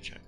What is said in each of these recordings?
check.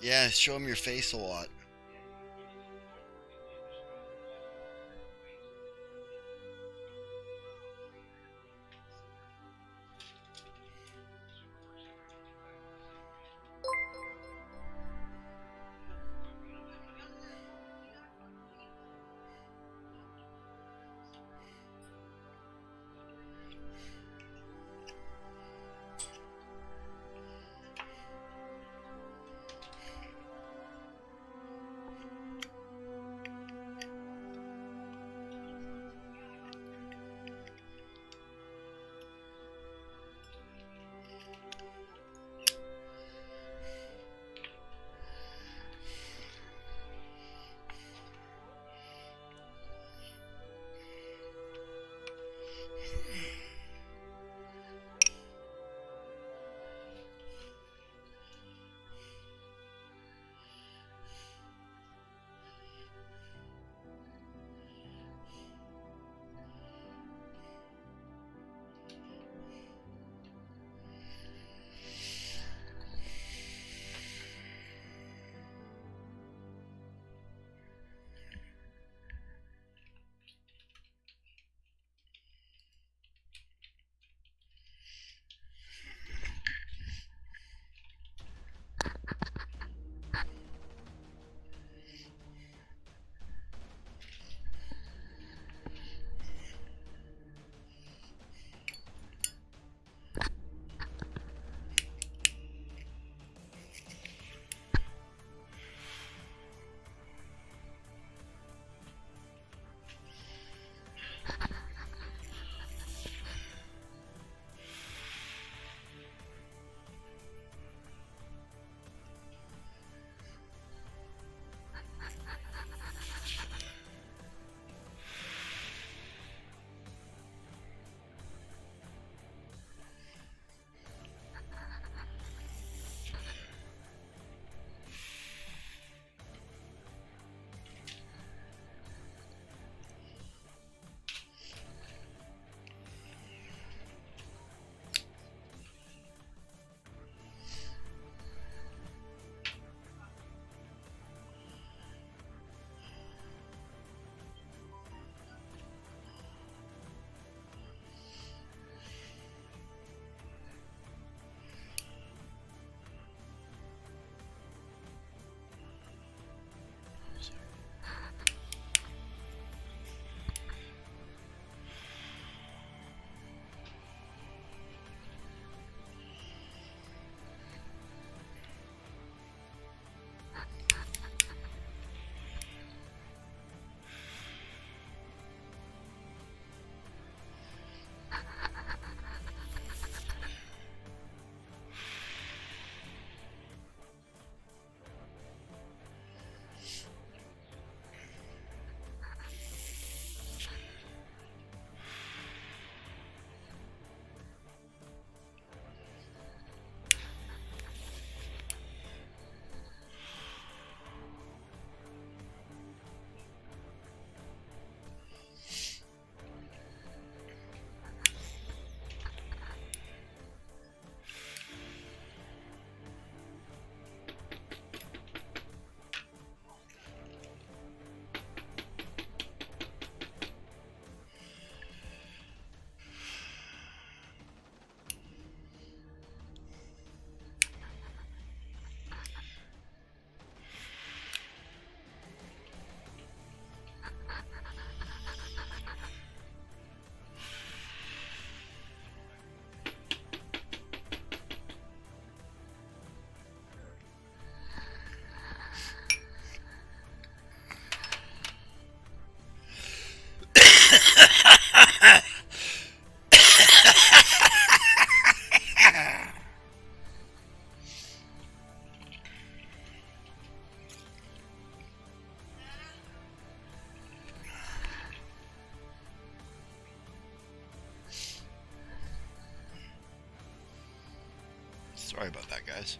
Yeah, show them your face a lot. Sorry about that, guys.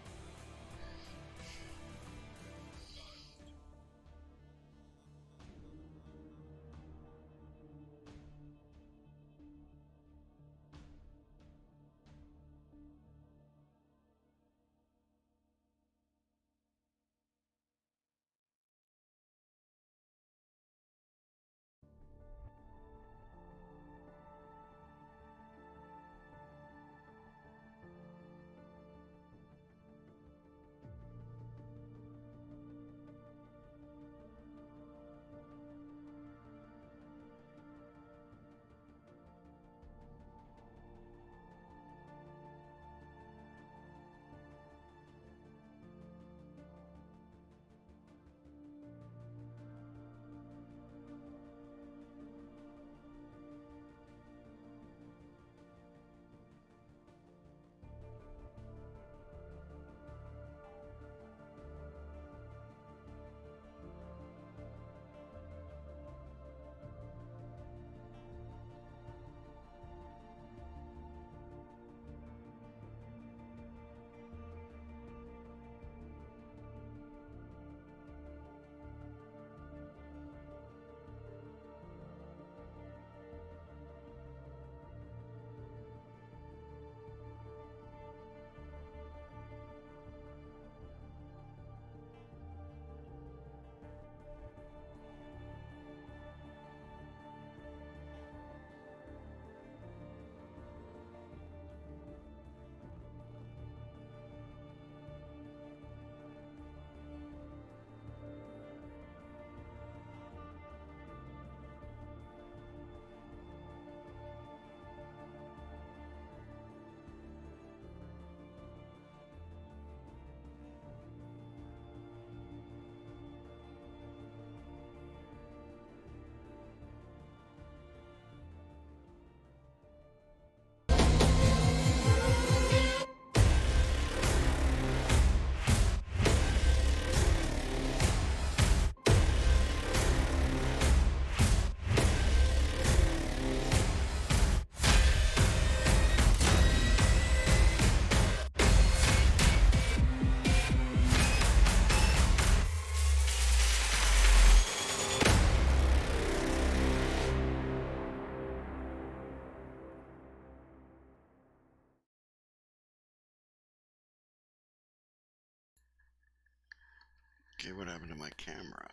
Okay, what happened to my camera?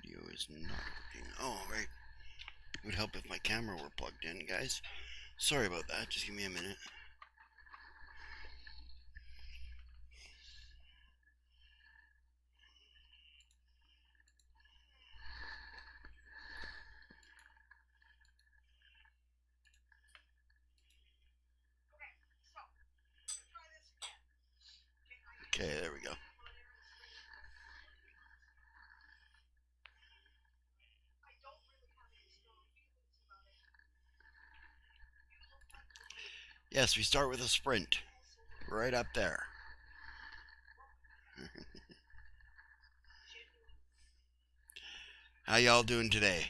Video is not working. Oh, right. It would help if my camera were plugged in, guys. Sorry about that. Just give me a minute. Okay, there we go. Yes, we start with a sprint. Right up there. How y'all doing today?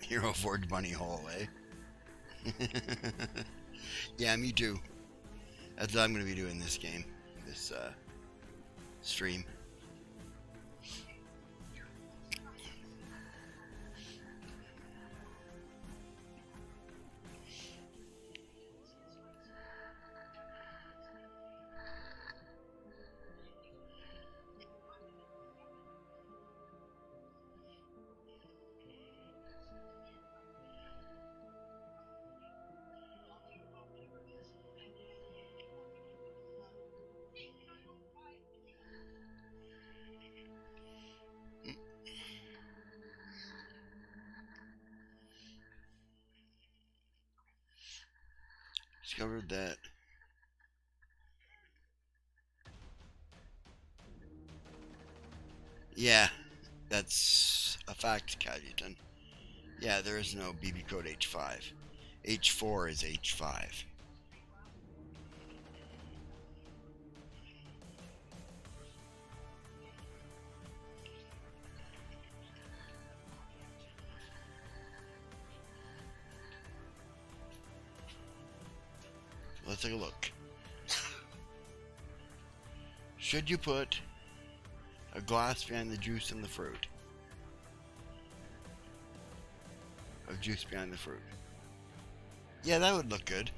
Hero Forge Bunny Hole, eh? Yeah, me too. That's what I'm going to be doing this game. This stream. Discovered that yeah, that's a fact, Cajutan. Yeah, there is no BB code H5. H4 is H5. Let's take a look. Should you put a glass behind the juice and the fruit? Of juice behind the fruit. Yeah, that would look good.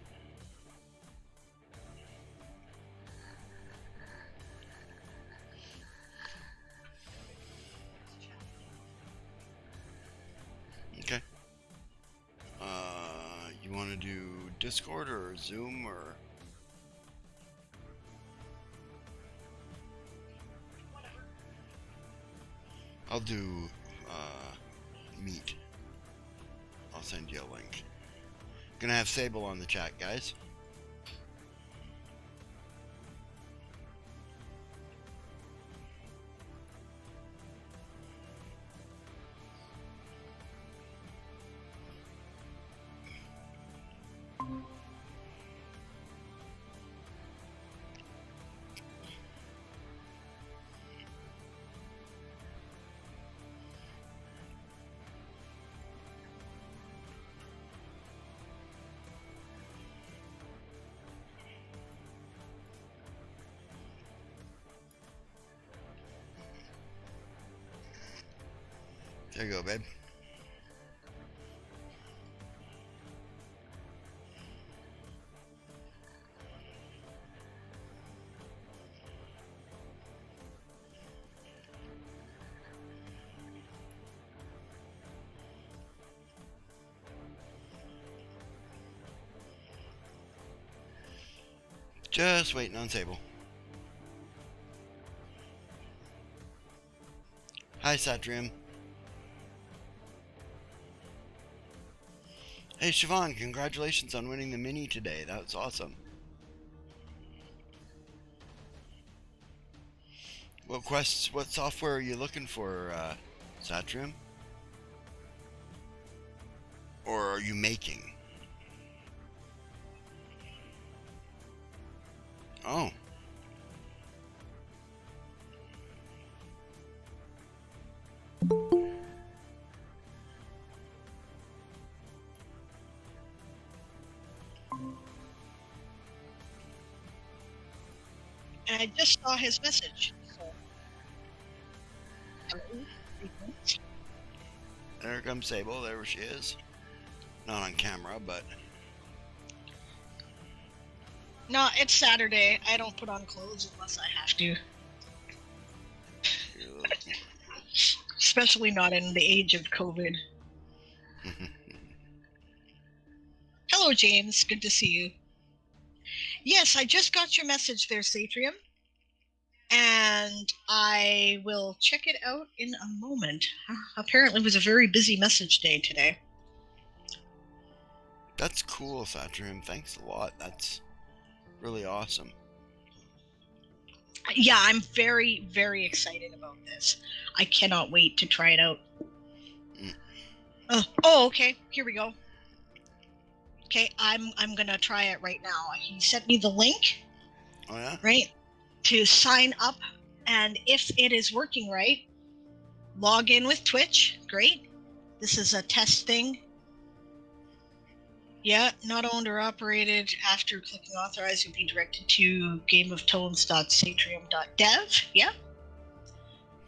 Okay. You want to do Discord or Zoom or? I'll do Meet. I'll send you a link. Gonna have Sable on the chat, guys. There you go, babe. Just waiting on Sable. Hi, Satrium. Hey, Siobhan, congratulations on winning the mini today. That was awesome. What software are you looking for, Satrium? Or are you making? Oh. And I just saw his message. So. There comes Sable. There she is. Not on camera, but... No, it's Saturday. I don't put on clothes unless I have to. Especially not in the age of COVID. Hello, James. Good to see you. Yes, I just got your message there, Satrium. And I will check it out in a moment. Apparently it was a very busy message day today. That's cool, Satrium. Thanks a lot. That's really awesome. Yeah, I'm very, very excited about this. I cannot wait to try it out. Oh, okay. Here we go. Okay, I'm gonna try it right now. He sent me the link. Oh yeah? Right? To sign up, and if it is working right, log in with Twitch. Great. This is a test thing. Yeah, not owned or operated. After clicking authorize, you'll be directed to gameoftones.satrium.dev. Yeah.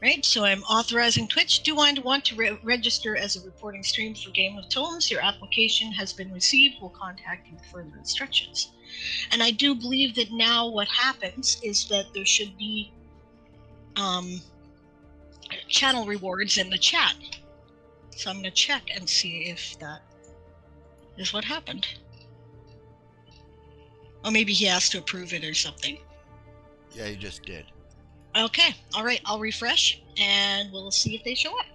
Right, so I'm authorizing Twitch. Do I want to register as a reporting stream for Game of Tones? Your application has been received. We'll contact you with further instructions. And I do believe that now what happens is that there should be channel rewards in the chat. So I'm going to check and see if that is what happened. Or maybe he has to approve it or something. Yeah, you just did. Okay, all right, I'll refresh and we'll see if they show up.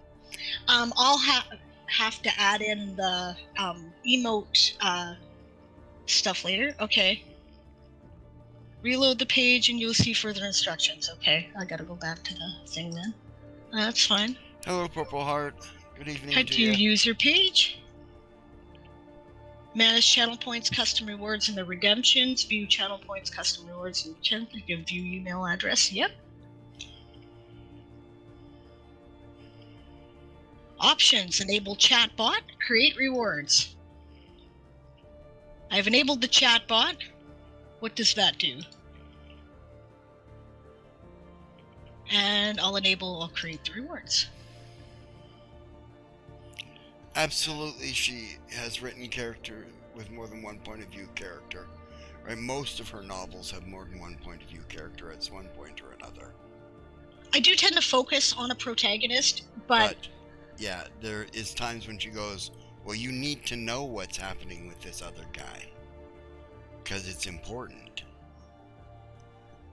I'll have to add in the emote stuff later. Okay. Reload the page and you'll see further instructions. Okay, I gotta go back to the thing then. That's fine. Hello, Purple Heart. Good evening Head to to your you. user page. Manage channel points, custom rewards, and the redemptions. View channel points, custom rewards, and you can view email address. Yep. Options. Enable chatbot. Create rewards. I've enabled the chatbot. What does that do? And I'll create the rewards. Absolutely, she has written character with more than one point of view character. Right? Most of her novels have more than one point of view character at one point or another. I do tend to focus on a protagonist, but yeah, there is times when she goes, well, you need to know what's happening with this other guy. Because it's important.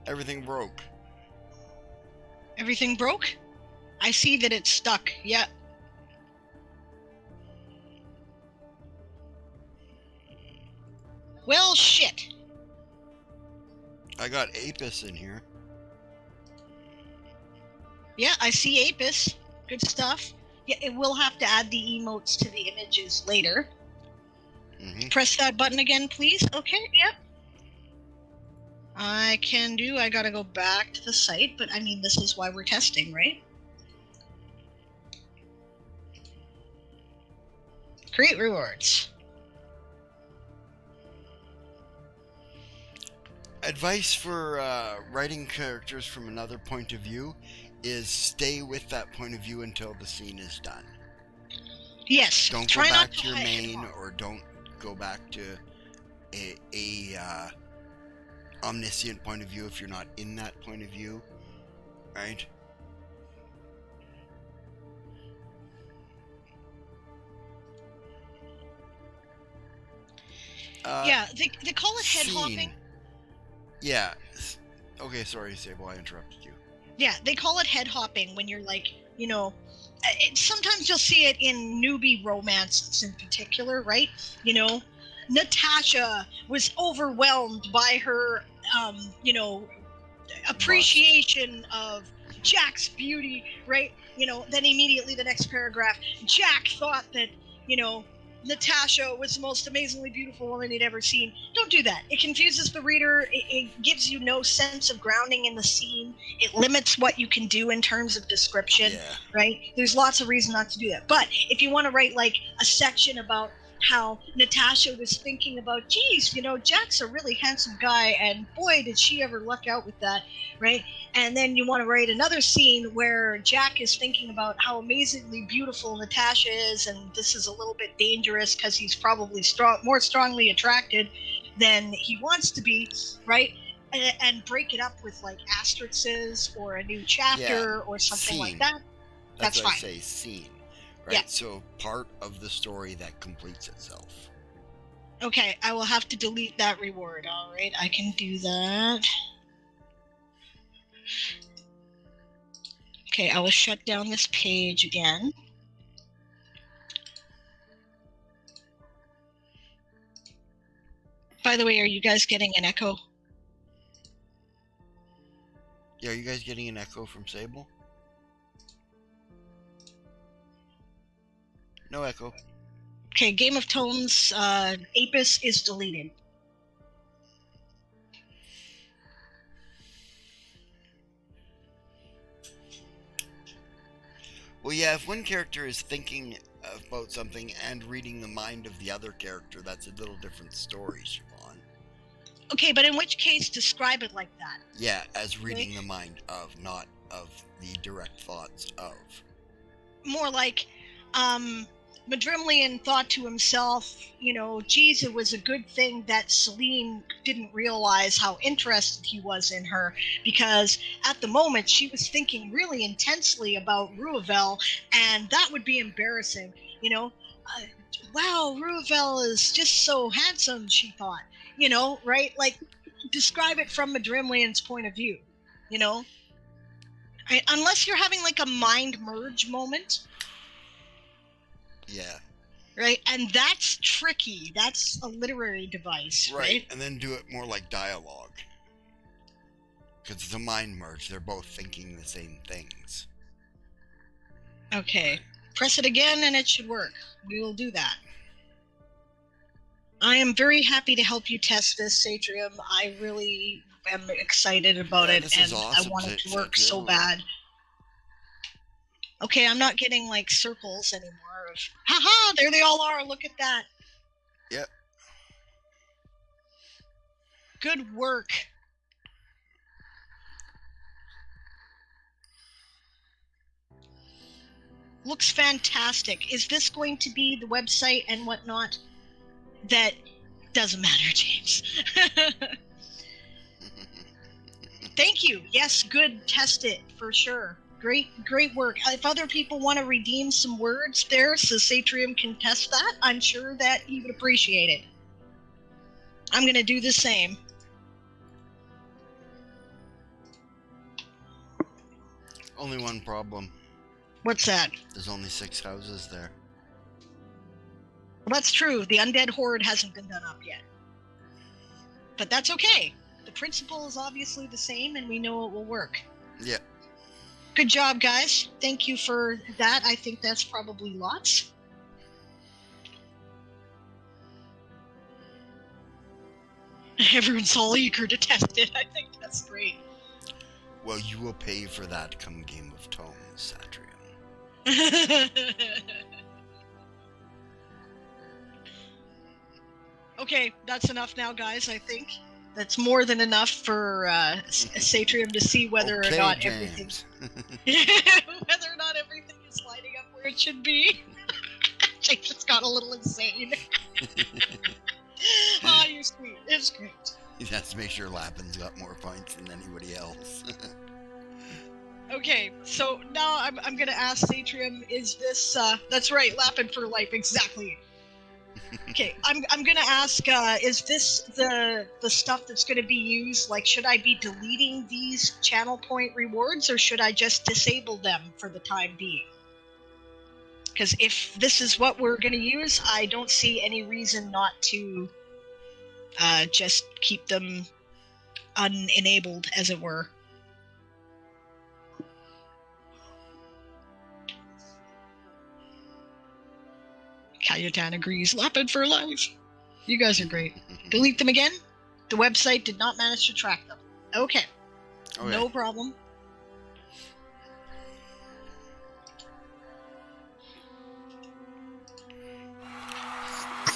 Everything broke. Everything broke? I see that it's stuck. Yeah. Well, shit. I got Apis in here. Yeah, I see Apis. Good stuff. Yeah, it will have to add the emotes to the images later. Mm-hmm. Press that button again, please. Okay, yep. I can do. I gotta go back to the site, but I mean, this is why we're testing, right? Create rewards. Advice for writing characters from another point of view is stay with that point of view until the scene is done. Yes. Don't go back to your main, or don't go back to a omniscient point of view if you're not in that point of view, right? Yeah, they call it head hopping. Yeah. Okay, sorry, Sable, I interrupted you. Yeah, they call it head hopping when you're like, you know, sometimes you'll see it in newbie romances in particular, right? You know, Natasha was overwhelmed by her, appreciation of Jack's beauty, right? Then immediately the next paragraph, Jack thought that, Natasha was the most amazingly beautiful woman he'd ever seen. Don't do that. It confuses the reader. It gives you no sense of grounding in the scene. It limits what you can do in terms of description, right? There's lots of reason not to do that. But if you want to write like a section about how Natasha was thinking about, geez, Jack's a really handsome guy, and boy, did she ever luck out with that, right? And then you want to write another scene where Jack is thinking about how amazingly beautiful Natasha is, and this is a little bit dangerous because he's probably more strongly attracted than he wants to be, right? And break it up with like asterisks or a new chapter or something like that. That's fine. I say scene. Right? Yeah. So part of the story that completes itself. Okay, I will have to delete that reward. All right, I can do that. Okay, I will shut down this page again. By the way, are you guys getting an echo? Yeah, are you guys getting an echo from Sable? No echo. Okay, Game of Tomes, Apis is deleted. Well, yeah, if one character is thinking about something and reading the mind of the other character, that's a little different story, Siobhan. Okay, but in which case describe it like that? Yeah, as reading the mind of, not of the direct thoughts of. More like, Madrimlian thought to himself, geez, it was a good thing that Celine didn't realize how interested he was in her, because at the moment she was thinking really intensely about Ruavel, and that would be embarrassing, wow, Ruavel is just so handsome, she thought, right? Like, describe it from Madrimlian's point of view, unless you're having like a mind merge moment. Yeah. Right, and that's tricky. That's a literary device, right? And then do it more like dialogue. Because it's a mind merge. They're both thinking the same things. Okay. Press it again and it should work. We will do that. I am very happy to help you test this, Satrium. I really am excited about it, and awesome. I want it to work so bad. Okay, I'm not getting like circles anymore. Haha, there they all are. Look at that. Yep. Good work. Looks fantastic. Is this going to be the website and whatnot? That doesn't matter, James. Thank you. Yes, good. Test it for sure. Great work. If other people want to redeem some words there so Satrium can test that, I'm sure that he would appreciate it. I'm going to do the same. Only one problem. What's that? There's only 6 houses there. Well, that's true. The undead horde hasn't been done up yet. But that's okay. The principle is obviously the same, and we know it will work. Yeah. Good job, guys. Thank you for that. I think that's probably lots. Everyone's all eager to test it. I think that's great. Well, you will pay for that come Game of Tomes, Satrium. Okay, that's enough now, guys, I think. That's more than enough for Satrium to see whether or not everything... whether or not everything is lining up where it should be. James just got a little insane. Ah, you're sweet. It's great. He has to make sure Lappin's got more points than anybody else. Okay, so now I'm gonna ask Satrium, is this, that's right, Lappin for life, exactly. Okay, I'm gonna ask, is this the stuff that's gonna be used? Like, should I be deleting these channel point rewards, or should I just disable them for the time being? Because if this is what we're gonna use, I don't see any reason not to just keep them unenabled, as it were. Cayutan agrees. Lappin for life. You guys are great. Delete them again? The website did not manage to track them. Okay. No problem.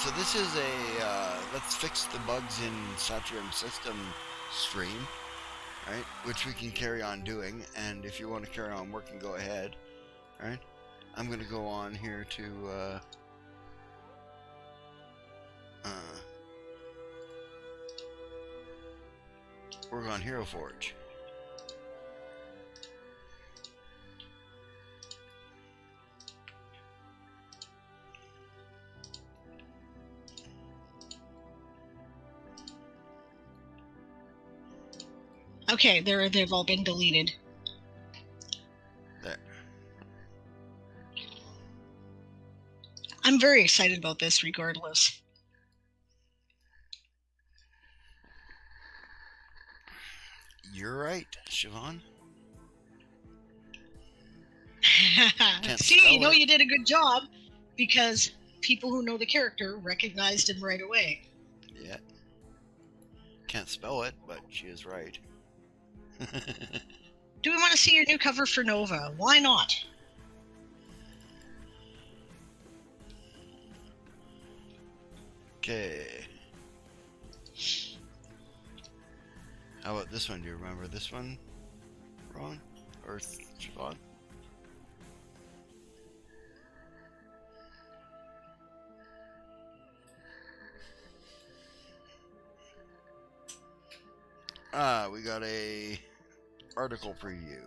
So this is a let's fix the bugs in Satrium system stream, right? Which we can carry on doing, and if you want to carry on working, go ahead. Right? I'm gonna go on here to work on Hero Forge. Okay, they've all been deleted. There. I'm very excited about this regardless. You're right, Siobhan. See, you know you did a good job because people who know the character recognized him right away. Yeah. Can't spell it, but she is right. Do we want to see your new cover for Nova? Why not? Okay. How about this one? Do you remember this one, Ron? Or Siobhan? We got a article preview.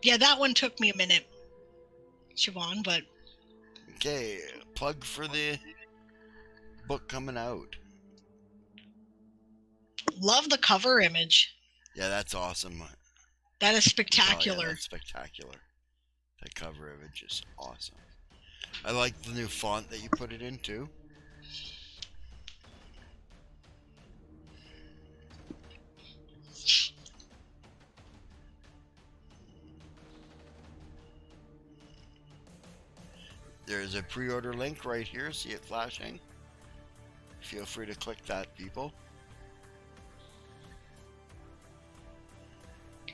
Yeah, that one took me a minute, Siobhan, but... Okay, plug for the book coming out. Love the cover image. Yeah, that's awesome. That is spectacular. Oh, yeah, that's spectacular. That cover image is awesome. I like the new font that you put it into. There's a pre-order link right here. See it flashing? Feel free to click that, people.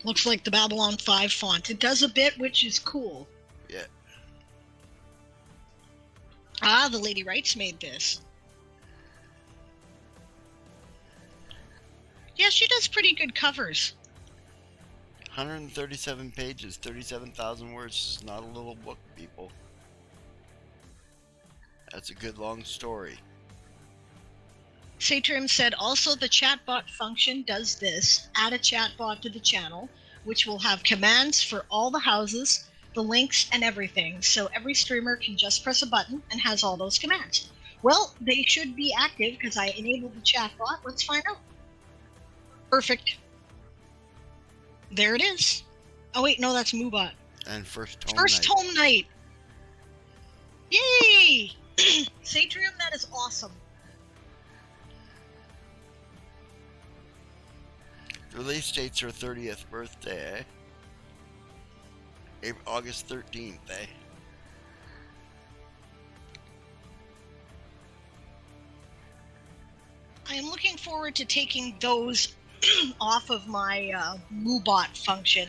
Looks like the Babylon 5 font. It does a bit, which is cool. Yeah. Ah, the Lady Wrights made this. Yeah, she does pretty good covers. 137 pages, 37,000 words. It's not a little book, people. That's a good long story. Satrim said also the chatbot function does this. Add a chatbot to the channel, which will have commands for all the houses, the links, and everything. So every streamer can just press a button and has all those commands. Well, they should be active because I enabled the chatbot. Let's find out. Perfect. There it is. Oh wait, no, that's Moobot. And first home First night. home night. Yay! Satrium, that is awesome. Release date's her 30th birthday, eh? August 13th, eh? I am looking forward to taking those off of my Moobot function.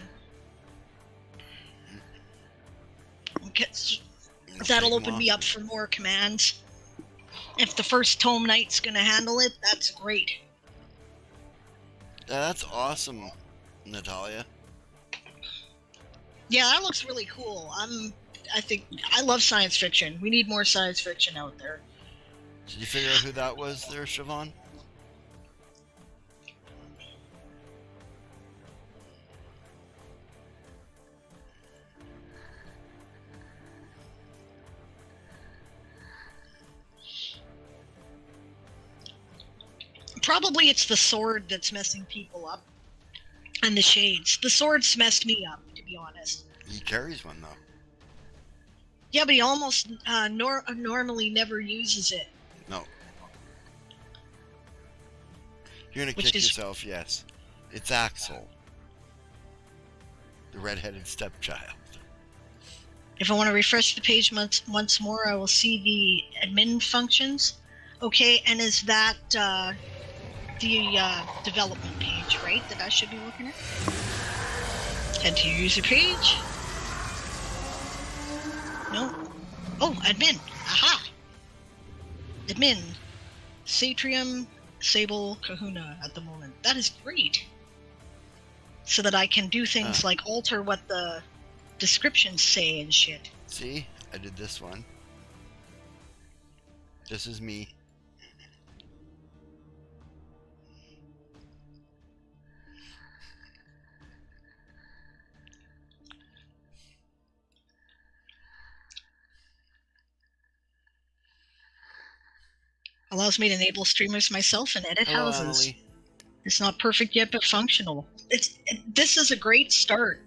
That'll open me up for more commands. If the first home night's going to handle it, that's great. That's awesome, Natalia. Yeah, that looks really cool. I love science fiction. We need more science fiction out there. Did you figure out who that was there, Siobhan? Probably it's the sword that's messing people up. And the shades. The sword's messed me up, to be honest. He carries one, though. Yeah, but he almost normally never uses it. No. You're gonna kick yourself, yes. It's Axel. The red-headed stepchild. If I want to refresh the page once more, I will see the admin functions. Okay, and is that the development page, right, that I should be looking at? Head to your user page. No. Oh, admin. Aha! Admin. Satrium, Sable, Kahuna at the moment. That is great. So that I can do things like alter what the descriptions say and shit. See? I did this one. This is me. Allows me to enable streamers myself and edit Hello, houses. Emily. It's not perfect yet, but functional. This is a great start.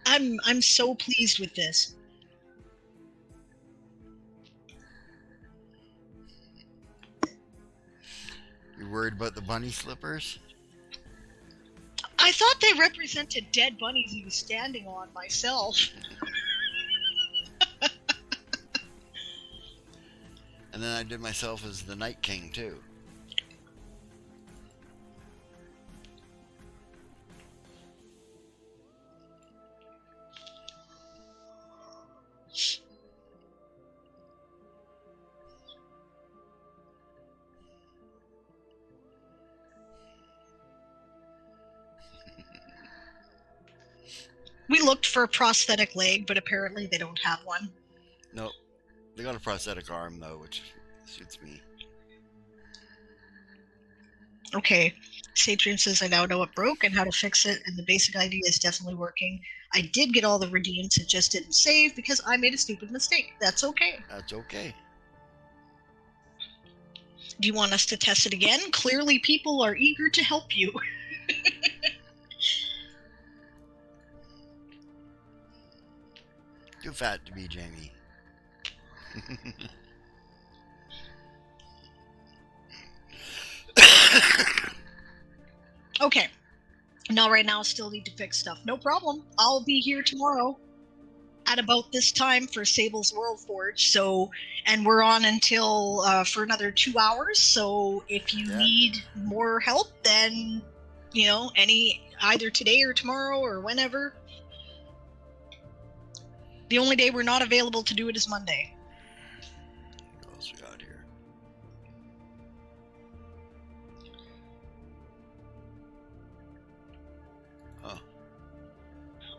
I'm so pleased with this. You worried about the bunny slippers? I thought they represented dead bunnies he was standing on myself. And then I did myself as the Night King, too. We looked for a prosthetic leg, but apparently they don't have one. Nope. They got a prosthetic arm, though, which suits me. Okay. Satrium says, I now know what broke and how to fix it, and the basic idea is definitely working. I did get all the redeems, it just didn't save because I made a stupid mistake. That's okay. That's okay. Do you want us to test it again? Clearly people are eager to help you. Too fat to be Jamie. Okay. Now, right now, I still need to fix stuff. No problem. I'll be here tomorrow. at about this time for Sable's World Forge. So, and we're on until for another 2 hours. So if you need more help, then either today or tomorrow or whenever. The only day we're not available to do it is Monday. What else we got here?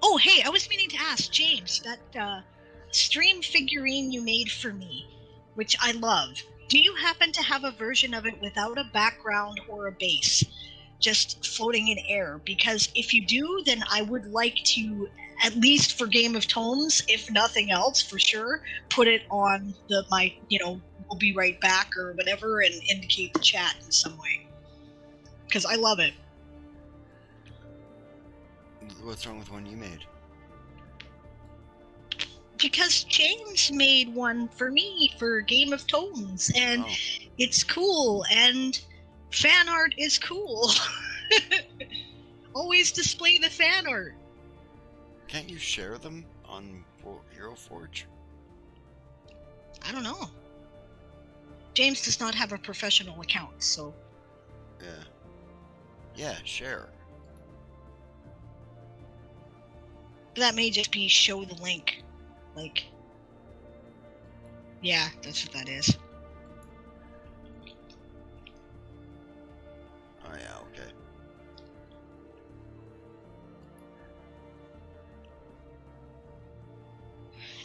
Oh, hey, I was meaning to ask, James, that stream figurine you made for me, which I love, do you happen to have a version of it without a background or a base, just floating in air? Because if you do, then I would like to, at least for Game of Tomes, if nothing else, for sure, put it on my we'll be right back or whatever and indicate the chat in some way. Because I love it. What's wrong with one you made? Because James made one for me for Game of Tomes, and it's cool, and fan art is cool. Always display the fan art. Can't you share them on Hero Forge? I don't know. James does not have a professional account, so... Yeah, share. That may just be show the link. Like... Yeah, that's what that is. Oh yeah, okay.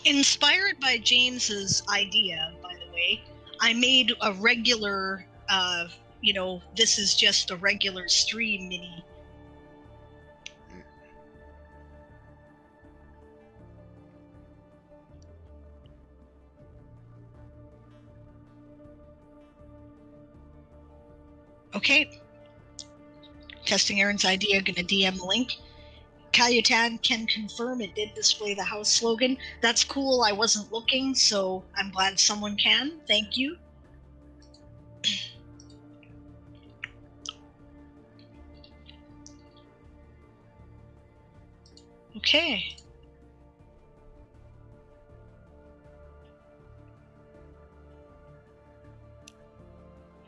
Inspired by James's idea, by the way, I made a regular, this is just a regular stream mini. Okay. Testing Erin's idea, gonna DM the link. Cayutan can confirm it did display the house slogan. That's cool. I wasn't looking, so I'm glad someone can. Thank you. Okay.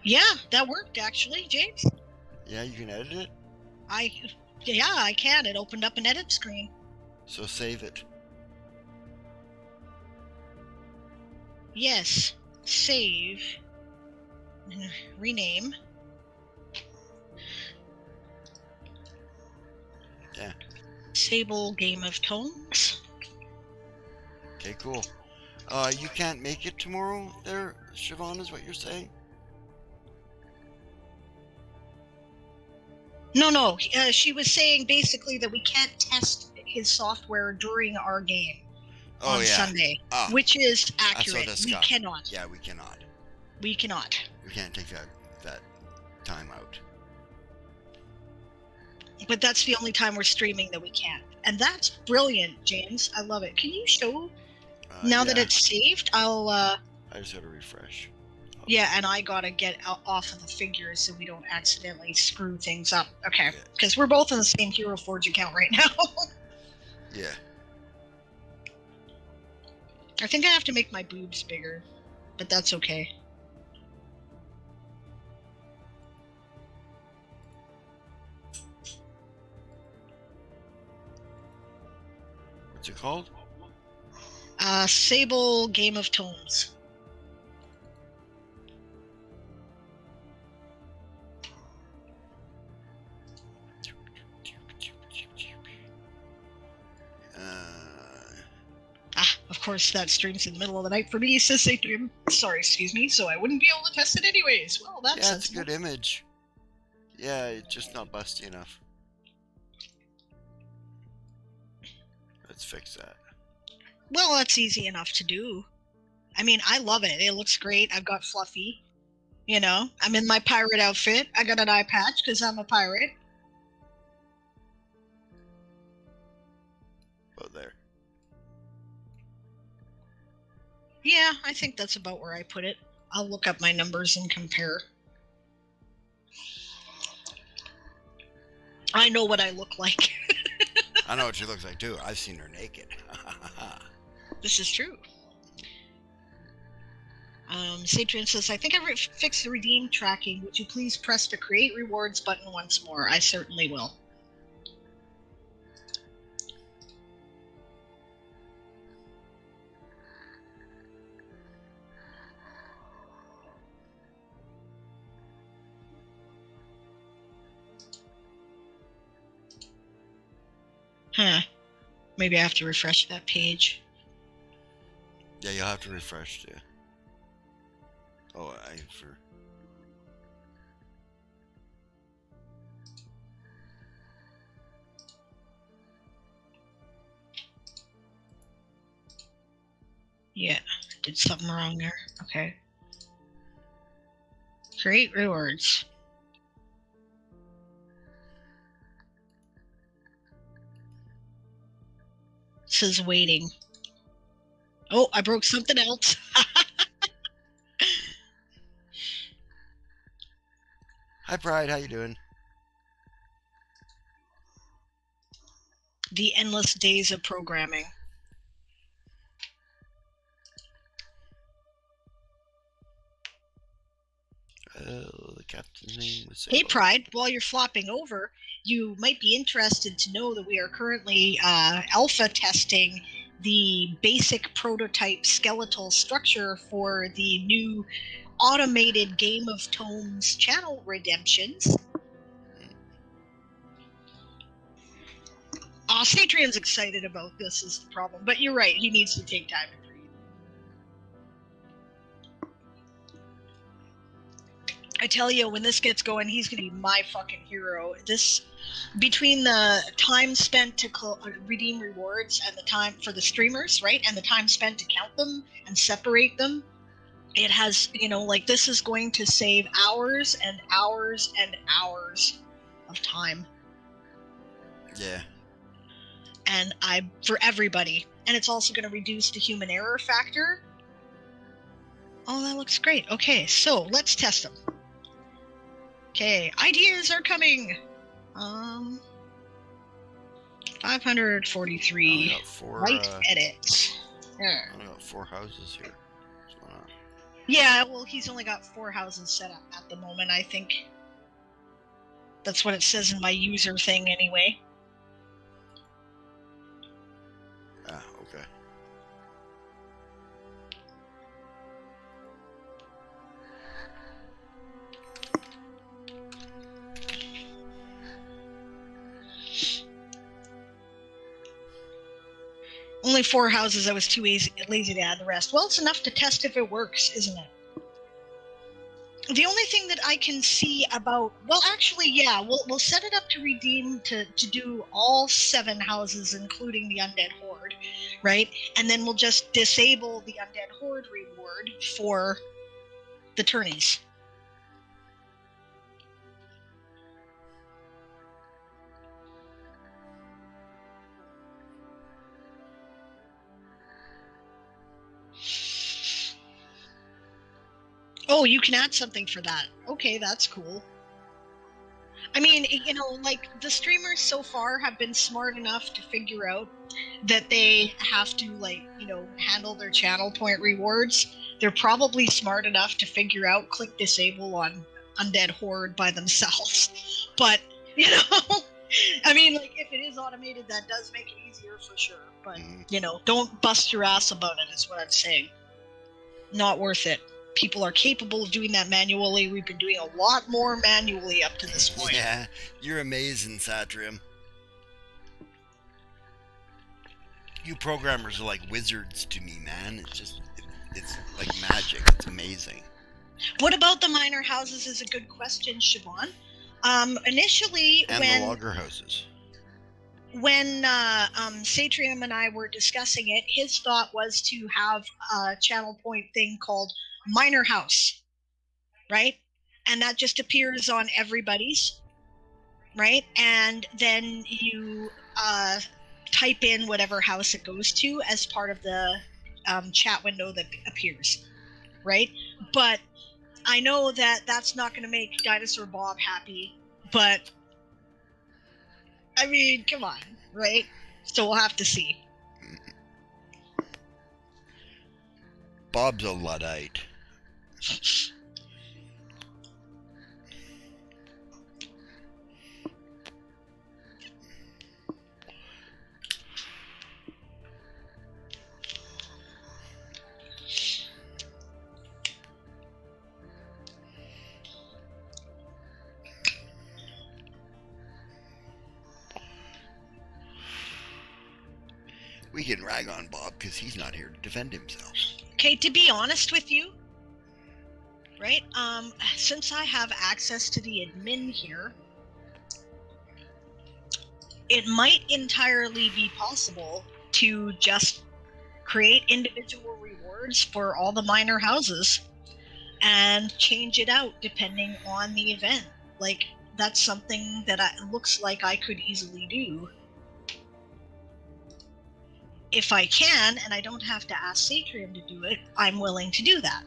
Yeah, that worked actually, James. Yeah, you can edit it? Yeah, I can. It opened up an edit screen. So save it. Yes. Save. Rename. Yeah. Sable Game of Tomes. Okay, cool. You can't make it tomorrow there, Siobhan, is what you're saying? No. She was saying basically that we can't test his software during our game on Sunday, which is accurate. We cannot. Yeah, we cannot. We cannot. We can't take that time out. But that's the only time we're streaming that we can't. And that's brilliant, James. I love it. Can you show now that it's saved? I just gotta refresh. Yeah, and I gotta get off of the figures so we don't accidentally screw things up. Okay, because we're both in the same Hero Forge account right now. Yeah. I think I have to make my boobs bigger, but that's okay. What's it called? Sable Game of Tomes. Of course, that stream's in the middle of the night for me, says Adrian. Sorry, excuse me, so I wouldn't be able to test it anyways. Well, that's sensible. It's a good image. Yeah, it's just not busty enough. Let's fix that. Well, that's easy enough to do. I mean, I love it. It looks great. I've got Fluffy. I'm in my pirate outfit. I got an eye patch because I'm a pirate. Oh, there. Yeah, I think that's about where I put it. I'll look up my numbers and compare. I know what I look like. I know what she looks like, too. I've seen her naked. This is true. Satrian says, I think I fixed the redeem tracking. Would you please press the create rewards button once more? I certainly will. Huh. Maybe I have to refresh that page. Yeah, you'll have to refresh, yeah. Oh, Yeah, did something wrong there. Okay. Create rewards. It says waiting. Oh, I broke something else. Hi, Pride. How you doing? The endless days of programming. Oh, the captain's name was Hey, Pride, while you're flopping over, you might be interested to know that we are currently alpha testing the basic prototype skeletal structure for the new automated Game of Tomes channel redemptions. Satrian's excited about this is the problem, but you're right, he needs to take time to breathe. I tell you, when this gets going, he's going to be my fucking hero. This, between the time spent to redeem rewards and the time for the streamers, right, and the time spent to count them and separate them, it has, you know, like, this is going to save hours and hours and hours of time. Yeah. And for everybody. And it's also going to reduce the human error factor. Oh, that looks great. Okay, so let's test them. Okay, ideas are coming. 543. I got four, Right edit. I got 4 houses here. What's going on? Yeah, well, he's only got 4 houses set up at the moment, I think. That's what it says in my user thing, anyway. Ah, okay. Only 4 houses, I was too lazy to add the rest. Well, it's enough to test if it works, isn't it? The only thing that I can see about, well, actually, yeah, we'll set it up to redeem to do all 7 houses, including the Undead Horde, right? And then we'll just disable the Undead Horde reward for the tourneys. Oh, you can add something for that. Okay, that's cool. I mean, you know, like, the streamers so far have been smart enough to figure out that they have to, like, you know, handle their channel point rewards. They're probably smart enough to figure out click disable on Undead Horde by themselves. But, you know, I mean, like, if it is automated, that does make it easier for sure. But, you know, don't bust your ass about it, is what I'm saying. Not worth it. People are capable of doing that manually. We've been doing a lot more manually up to this point. Yeah, you're amazing, Satrium. You programmers are like wizards to me, man. It's like magic. It's amazing. What about the minor houses is a good question, Siobhan. Initially, and the logger houses. When Satrium and I were discussing it, his thought was to have a channel point thing called Minor House, right? And that just appears on everybody's, right? And then you type in whatever house it goes to as part of the chat window that appears, right? But I know that that's not going to make Dinosaur Bob happy, but I mean, come on, right? So we'll have to see. Bob's a Luddite. We can rag on Bob because he's not here to defend himself. Okay, to be honest with you, right, since I have access to the admin here, it might entirely be possible to just create individual rewards for all the minor houses and change it out depending on the event. Like, that's something that looks like I could easily do. If I can, and I don't have to ask Satrium to do it, I'm willing to do that.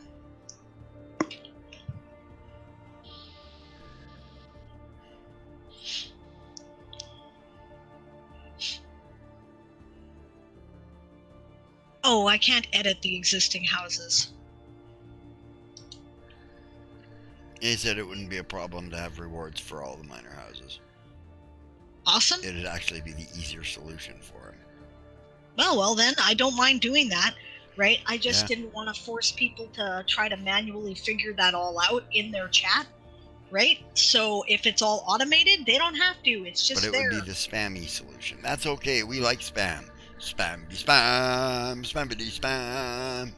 Oh, I can't edit the existing houses. He said it wouldn't be a problem to have rewards for all the minor houses. Awesome. It'd actually be the easier solution for him. Well, then, I don't mind doing that, right? I just didn't want to force people to try to manually figure that all out in their chat, right? So if it's all automated, they don't have to. It's just there. But it would be the spammy solution. That's okay. We like spam. Spam, spam, spammity, spam.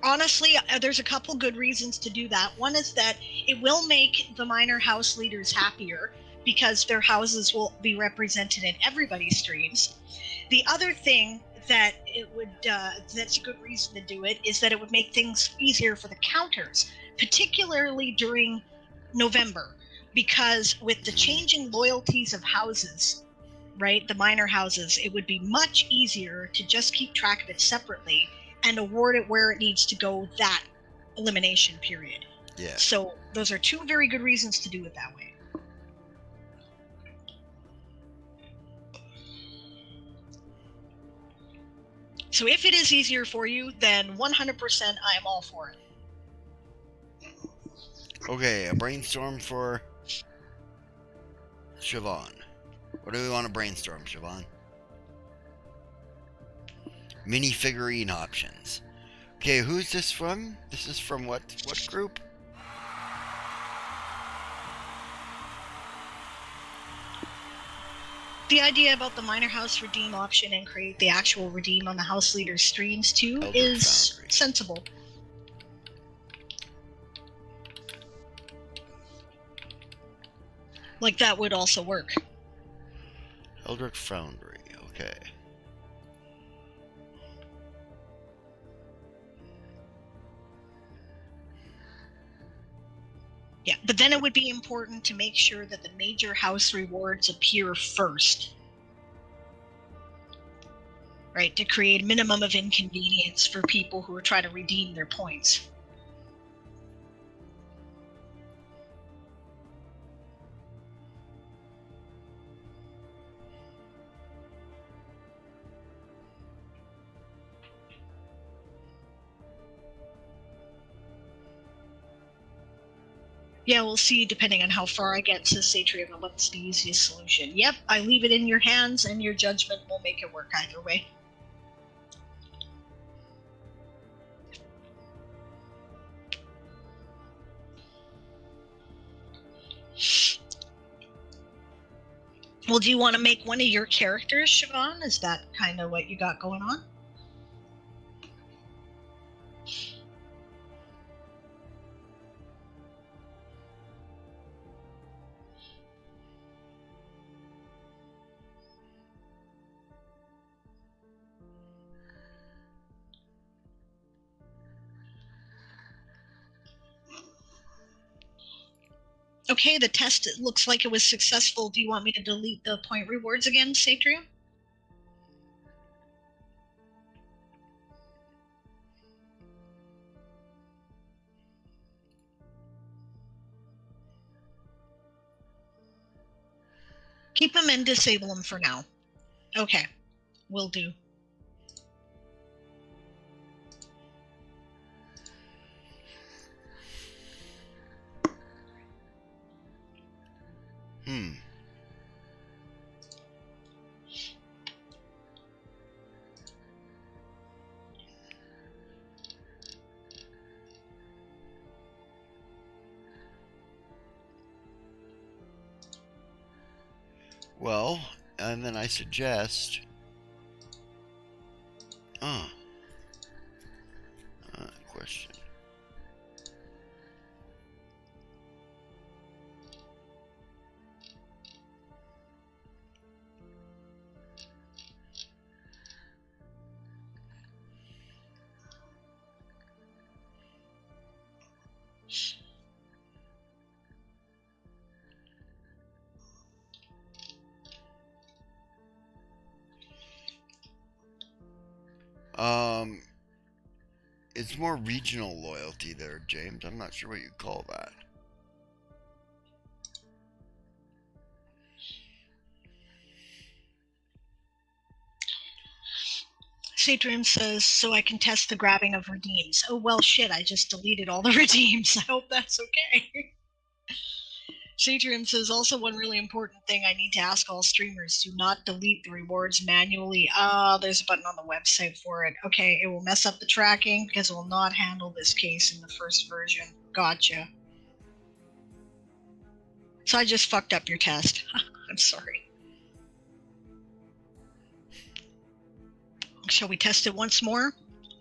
Honestly, there's a couple good reasons to do that. One is that it will make the minor house leaders happier because their houses will be represented in everybody's streams. The other thing that it would that's a good reason to do it is that it would make things easier for the counters, particularly during November, because with the changing loyalties of houses, right, the minor houses, it would be much easier to just keep track of it separately and award it where it needs to go that elimination period. Yeah. So those are two very good reasons to do it that way. So if it is easier for you, then 100% I am all for it. Okay, a brainstorm for Siobhan. What do we want to brainstorm, Siobhan? Mini figurine options. Okay, who's this from? This is from what group? The idea about the minor house redeem option and create the actual redeem on the house leader streams too is Foundry. sensible. Like, that would also work. Eldrick Foundry, okay. Yeah, but then it would be important to make sure that the major house rewards appear first. Right, to create a minimum of inconvenience for people who are trying to redeem their points. Yeah, we'll see depending on how far I get, says Satrium, and what's the easiest solution. Yep, I leave it in your hands, and your judgment will make it work either way. Well, do you want to make one of your characters, Siobhan? Is that kind of what you got going on? Okay, the test looks like it was successful. Do you want me to delete the point rewards again, Satrium? Keep them and disable them for now. Okay, will do. Well, and then I suggest... question. It's more regional loyalty there, James. I'm not sure what you'd call that. Sadrium says, so I can test the grabbing of redeems. Oh, well, shit, I just deleted all the redeems. I hope that's okay. Sadrium says, also one really important thing I need to ask all streamers, do not delete the rewards manually. There's a button on the website for it. Okay, it will mess up the tracking because it will not handle this case in the first version. Gotcha. So I just fucked up your test. I'm sorry. Shall we test it once more?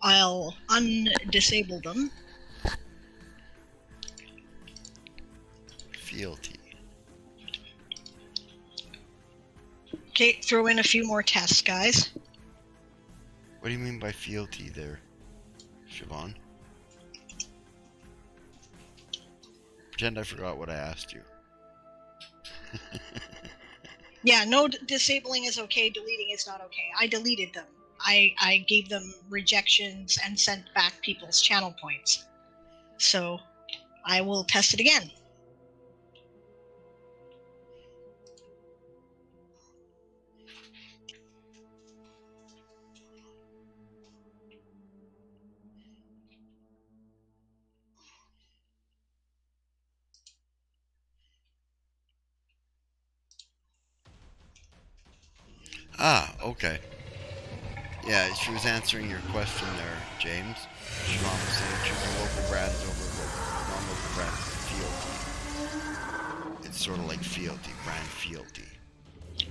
I'll undisable them. Fealty. Okay, throw in a few more tests, guys. What do you mean by fealty there, Siobhan? Pretend I forgot what I asked you. Yeah, no, disabling is okay, deleting is not okay. I deleted them. I gave them rejections and sent back people's channel points. So I will test it again. Okay. Yeah, she was answering your question there, James. Siobhan was saying choosing local brands over non-local brands is fealty. It's sort of like fealty, brand fealty.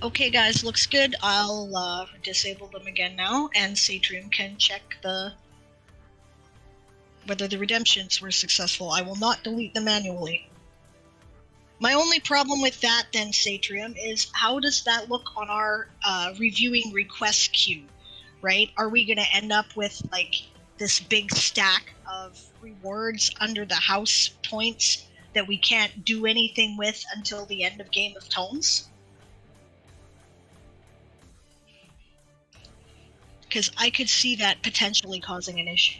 Okay, guys, looks good. I'll disable them again now, and Satrium can check whether the redemptions were successful. I will not delete them manually. My only problem with that, then, Satrium, is how does that look on our reviewing request queue, right? Are we going to end up with, like, this big stack of rewards under the house points that we can't do anything with until the end of Game of Tomes? Because I could see that potentially causing an issue.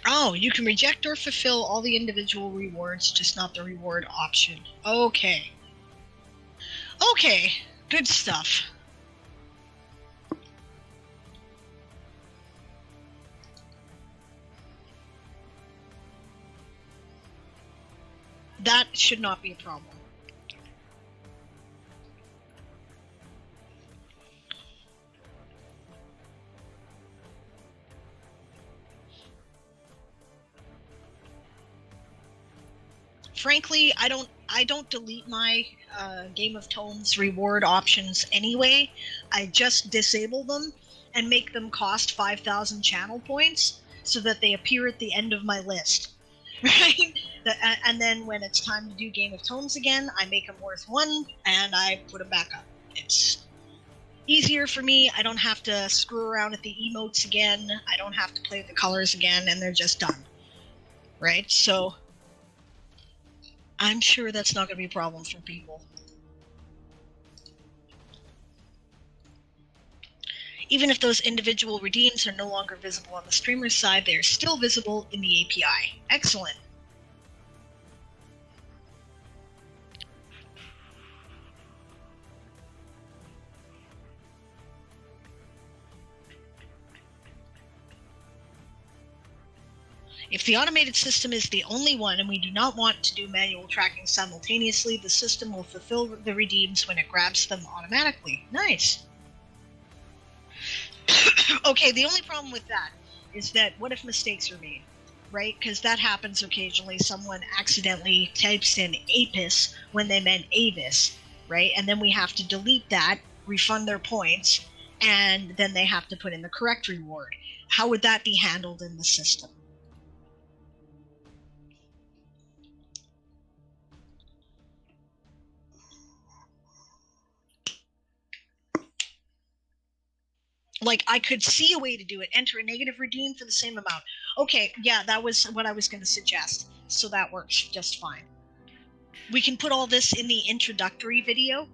Oh, you can reject or fulfill all the individual rewards, just not the reward option. Okay. Okay, good stuff. That should not be a problem. Frankly, I don't delete my Game of Tomes reward options anyway. I just disable them and make them cost 5,000 channel points so that they appear at the end of my list. Right? And then when it's time to do Game of Tomes again, I make them worth 1 and I put them back up. It's easier for me. I don't have to screw around with the emotes again. I don't have to play with the colors again, and they're just done. Right? So I'm sure that's not going to be a problem for people. Even if those individual redeems are no longer visible on the streamer's side, they are still visible in the API. Excellent. If the automated system is the only one and we do not want to do manual tracking simultaneously, the system will fulfill the redeems when it grabs them automatically. Nice. Okay, the only problem with that is that what if mistakes are made, right? Because that happens occasionally. Someone accidentally types in apis when they meant avis, right? And then we have to delete that, refund their points, and then they have to put in the correct reward. How would that be handled in the system? Like, I could see a way to do it. Enter a negative redeem for the same amount. Okay, yeah, that was what I was going to suggest. So that works just fine. We can put all this in the introductory video,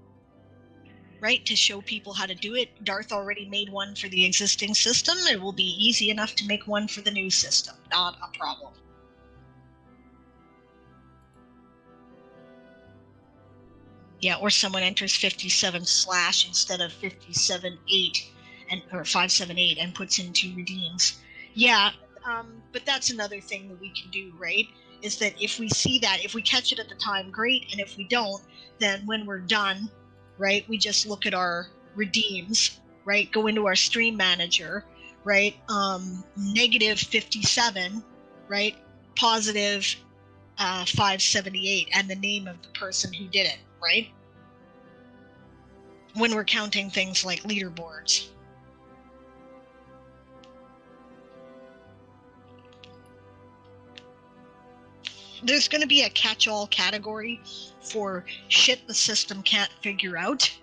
right, to show people how to do it. Darth already made one for the existing system. It will be easy enough to make one for the new system. Not a problem. Yeah, or someone enters 57 slash instead of 57.8 or 578 and puts in 2 redeems. Yeah, but that's another thing that we can do, right? Is that if we see that, if we catch it at the time, great, and if we don't, then when we're done, right, we just look at our redeems, right? Go into our stream manager, right? Negative 57, right? Positive 578, and the name of the person who did it, right? When we're counting things like leaderboards. There's going to be a catch-all category for shit the system can't figure out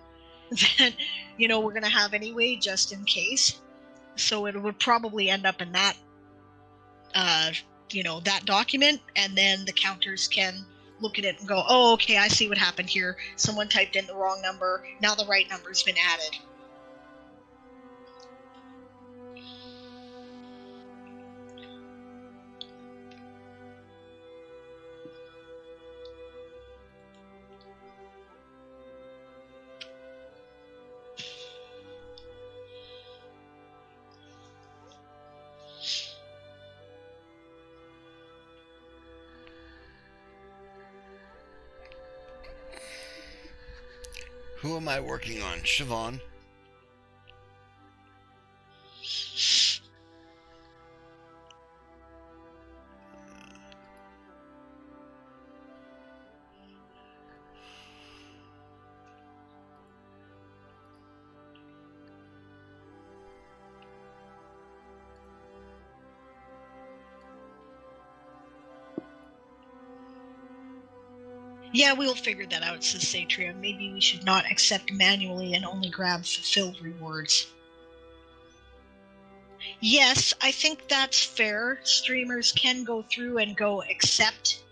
that, we're going to have anyway, just in case. So it would probably end up in that, that document, and then the counters can look at it and go, oh, okay, I see what happened here. Someone typed in the wrong number. Now the right number's been added. Who am I working on? Siobhan? Yeah, we'll figure that out, says Satria. Maybe we should not accept manually and only grab fulfilled rewards. Yes, I think that's fair. Streamers can go through and go accept.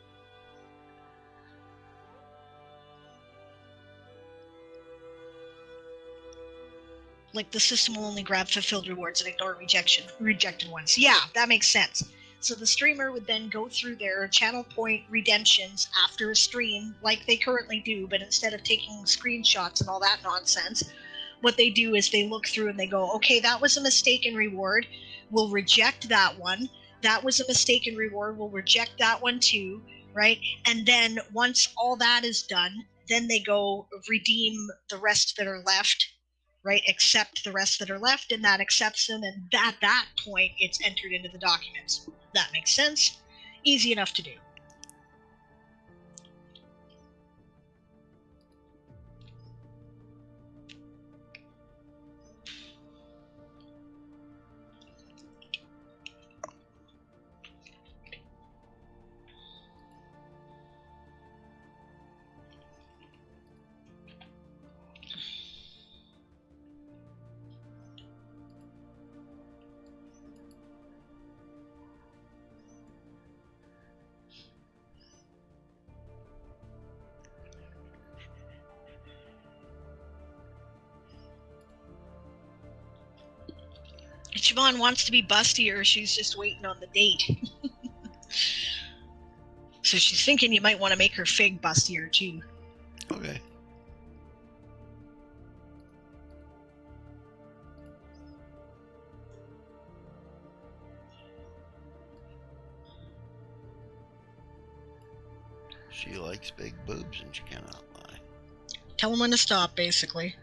Like, the system will only grab fulfilled rewards and ignore rejected ones. Yeah, that makes sense. So the streamer would then go through their channel point redemptions after a stream, like they currently do, but instead of taking screenshots and all that nonsense, what they do is they look through and they go, okay, that was a mistaken reward. We'll reject that one. That was a mistaken reward. We'll reject that one too, right? And then once all that is done, then they go redeem the rest that are left, right? Accept the rest that are left, and that accepts them. And at that point, it's entered into the documents. That makes sense. Easy enough to do. Siobhan wants to be busty, or she's just waiting on the date. So she's thinking you might want to make her fig bustier too. Okay. She likes big boobs and she cannot lie. Tell him when to stop, basically.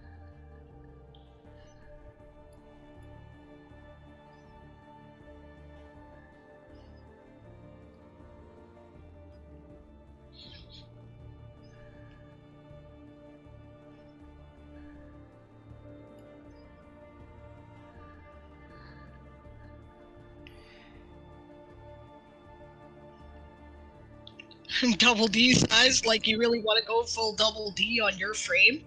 Double D size? Like you really want to go full double D on your frame?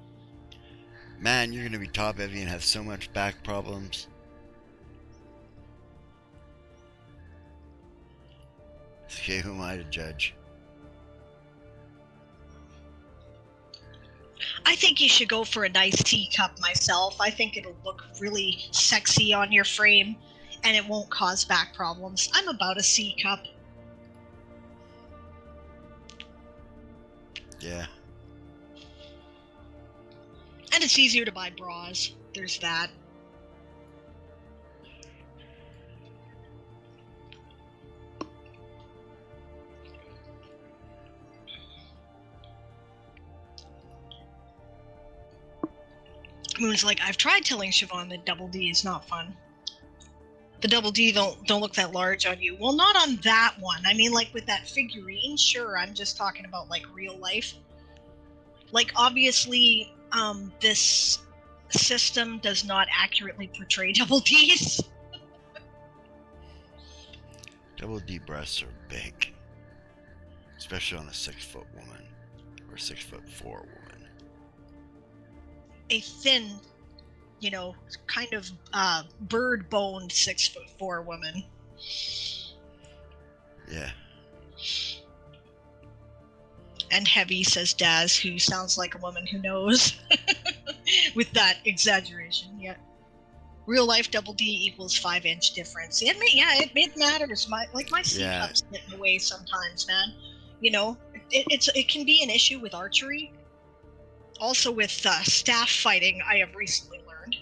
Man, you're gonna be top heavy and have so much back problems. Okay, who am I to judge? I think you should go for a nice teacup myself. I think it'll look really sexy on your frame and it won't cause back problems. I'm about a C cup. Yeah. And it's easier to buy bras. There's that. Moon's like, I've tried telling Siobhan that double D is not fun. The double D don't look that large on you. Well, not on that one. I mean, like with that figurine, sure. I'm just talking about like real life. Like obviously, this system does not accurately portray double Ds. Double D breasts are big. Especially on a 6-foot woman. Or 6'4" woman. A thin, you know, kind of bird-boned 6'4" woman. Yeah. And heavy, says Daz, who sounds like a woman who knows. With that exaggeration, yeah. Real life double D equals 5-inch difference. It matters. My C cups get in the way sometimes, man. You know, it can be an issue with archery. Also with staff fighting, I have recently learned.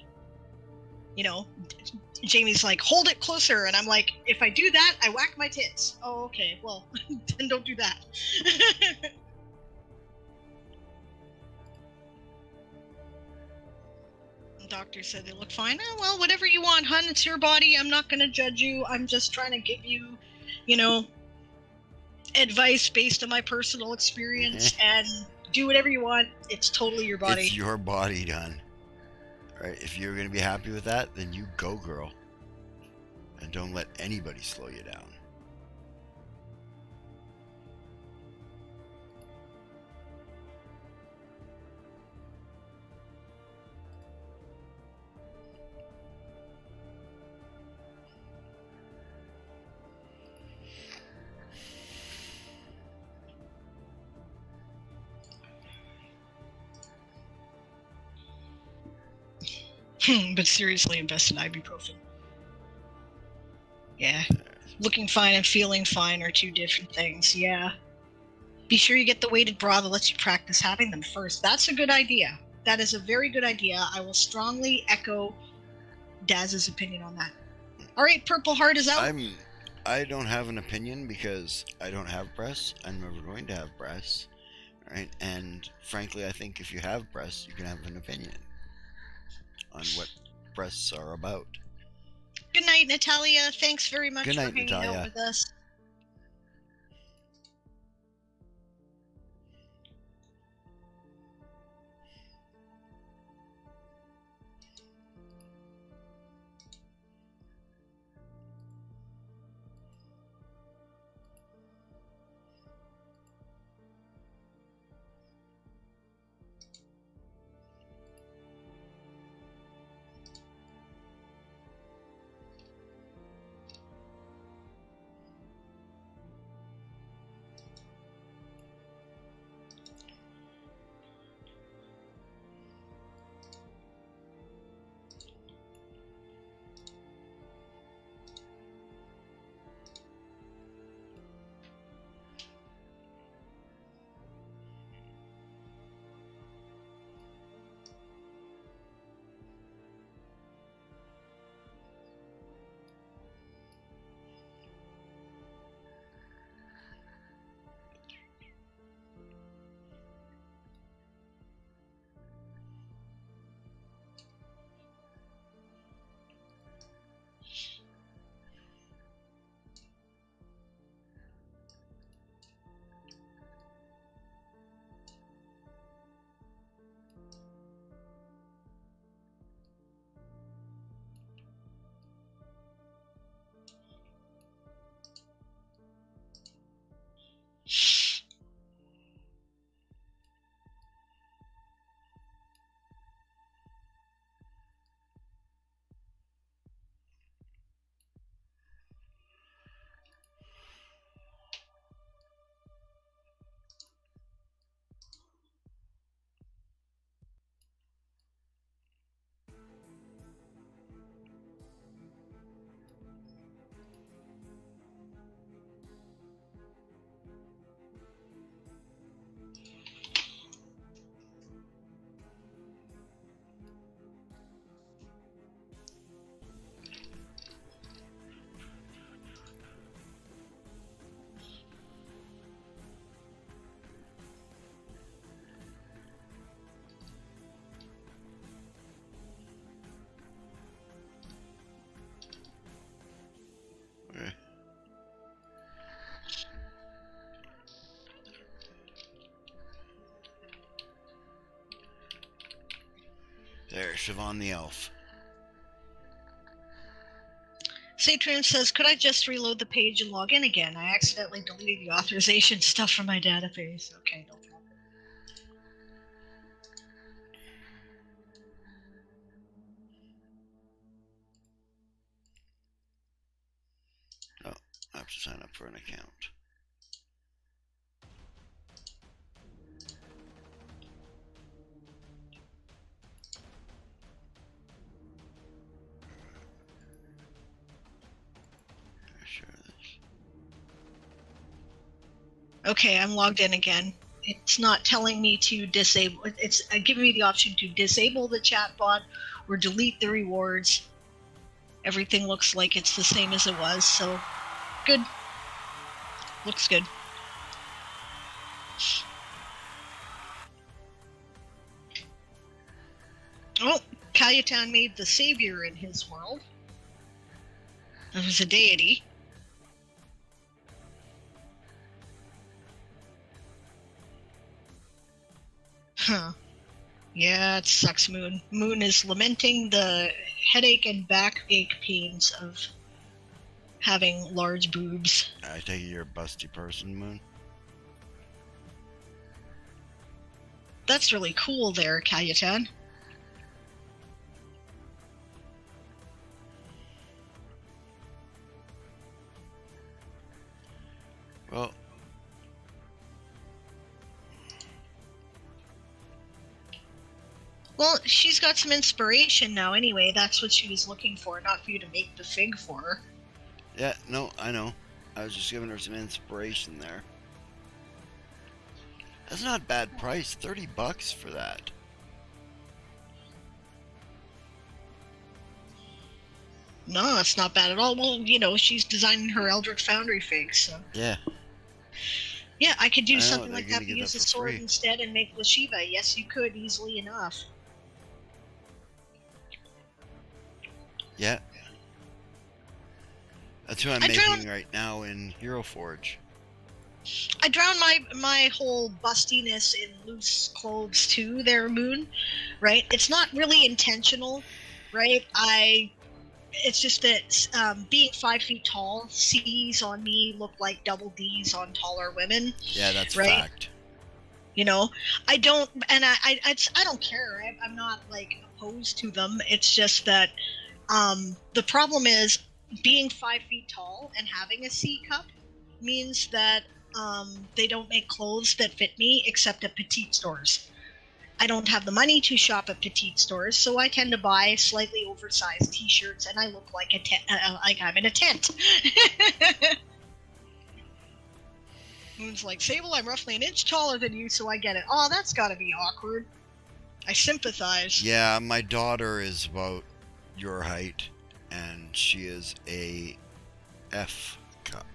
You know, Jamie's like, hold it closer, and I'm like, if I do that, I whack my tits. Oh, okay, well, then don't do that. The doctor said they look fine. Oh, well, whatever you want, hun, it's your body. I'm not going to judge you. I'm just trying to give you, you know, advice based on my personal experience, and do whatever you want. It's totally your body. It's your body, done. Right? If you're going to be happy with that, then you go, girl. And don't let anybody slow you down. But seriously, invest in ibuprofen. Yeah. Looking fine and feeling fine are two different things, yeah. Be sure you get the weighted bra that lets you practice having them first. That's a good idea. That is a very good idea. I will strongly echo Daz's opinion on that. All right, Purple Heart is out. I don't have an opinion because I don't have breasts. I'm never going to have breasts. Right? And frankly, I think if you have breasts, you can have an opinion on what breasts are about. Good night, Natalia. Thanks very much Good night, for hanging Natalia. out with us. There, Siobhan the elf. Satrim says, could I just reload the page and log in again? I accidentally deleted the authorization stuff from my database. Okay, no problem. Oh, I have to sign up for an account. Share this. Okay, I'm logged in again. It's not telling me to disable. It's giving me the option to disable the chatbot or delete the rewards. Everything looks like it's the same as it was, so good. Looks good. Oh, Kayatan made the savior in his world. It was a deity. Huh. Yeah, it sucks, Moon. Moon is lamenting the headache and backache pains of having large boobs. I take it you're a busty person, Moon? That's really cool there, Kayatan. Well, she's got some inspiration now anyway. That's what she was looking for, not for you to make the fig for her. Yeah, no, I know. I was just giving her some inspiration there. That's not a bad price. $30 for that. No, it's not bad at all. Well, you know, she's designing her Eldritch Foundry figs, so... Yeah. Yeah, I could do something like that, but use that a sword free instead and make Lashiva. Yes, you could, easily enough. Yeah. That's what I'm making right now in Hero Forge. I drown my whole bustiness in loose clothes too there, Moon, right? It's not really intentional, right? It's just that being 5 feet tall, C's on me look like double D's on taller women. Yeah, that's right? fact. You know, I don't, and I don't care. I'm not like opposed to them. It's just that the problem is being 5 feet tall and having a C cup means that they don't make clothes that fit me except at petite stores. I don't have the money to shop at petite stores, so I tend to buy slightly oversized T-shirts, and I look like like I'm in a tent. Moon's like, Sable, I'm roughly an inch taller than you, so I get it. Oh, that's gotta be awkward. I sympathize. Yeah, my daughter is about your height, and she is a F cup.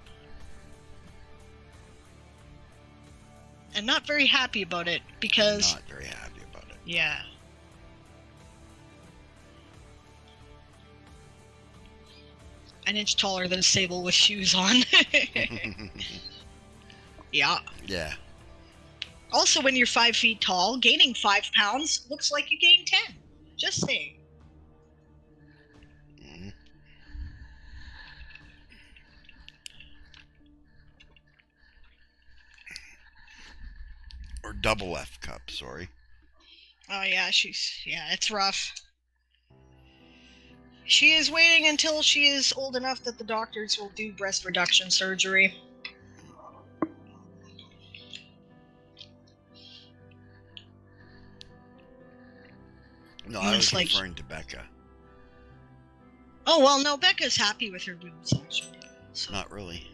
And not very happy about it, because... Not very happy about it. Yeah. An inch taller than Sable with shoes on. Yeah. Yeah. Also, when you're 5 feet tall, gaining 5 pounds looks like you gained 10. Just saying. Mm-hmm. Or double F cup, sorry. Oh yeah, it's rough. She is waiting until she is old enough that the doctors will do breast reduction surgery. No, I was referring to Becca. Oh, well, no, Becca's happy with her boobs, actually. So. Not really.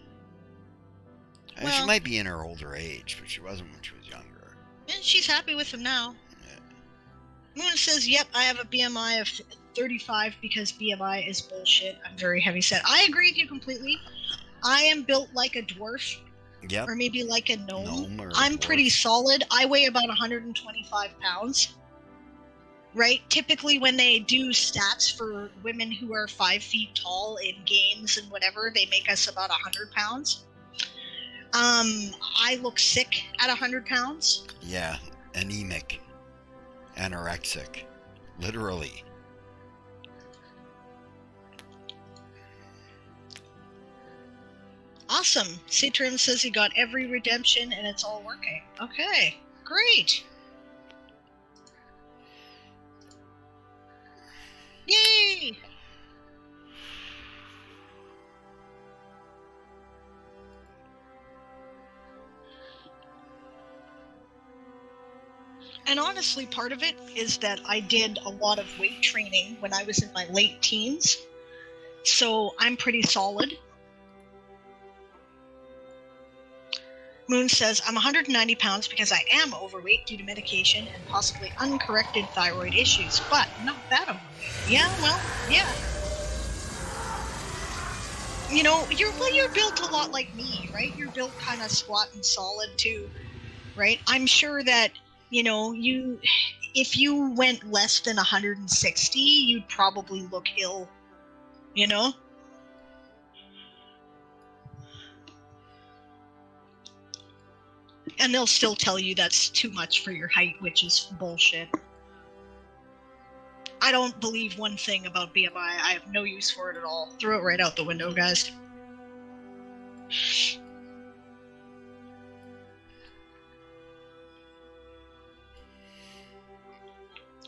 I mean, she might be in her older age, but she wasn't when she was younger. And she's happy with them now. Yeah. Moon says, yep, I have a BMI of 35 because BMI is bullshit. I'm very heavyset. I agree with you completely. I am built like a dwarf. Yep. Or maybe like a gnome. I'm pretty solid. I weigh about 125 pounds. Right? Typically when they do stats for women who are 5 feet tall in games and whatever, they make us about 100 pounds. I look sick at 100 pounds. Yeah, anemic, anorexic. Literally. Awesome. Citrim says he got every redemption and it's all working. Okay, great. Yay! And honestly, part of it is that I did a lot of weight training when I was in my late teens. So I'm pretty solid. Moon says, I'm 190 pounds because I am overweight due to medication and possibly uncorrected thyroid issues, but not that overweight. Yeah, well, yeah. You know, you're built a lot like me, right? You're built kind of squat and solid too, right? I'm sure that, you know, if you went less than 160, you'd probably look ill, you know? And they'll still tell you that's too much for your height, which is bullshit. I don't believe one thing about BMI. I have no use for it at all. Throw it right out the window, guys.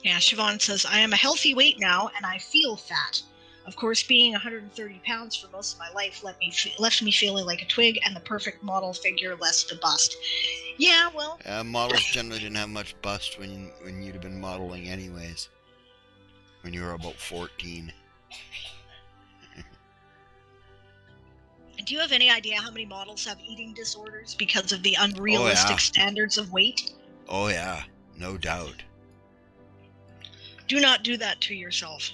Yeah, Siobhan says, I am a healthy weight now, and I feel fat. Of course, being 130 pounds for most of my life left me feeling like a twig and the perfect model figure less to bust. Yeah, well... models generally didn't have much bust when you'd have been modeling anyways. When you were about 14. Do you have any idea how many models have eating disorders because of the unrealistic standards of weight? Oh yeah, no doubt. Do not do that to yourself.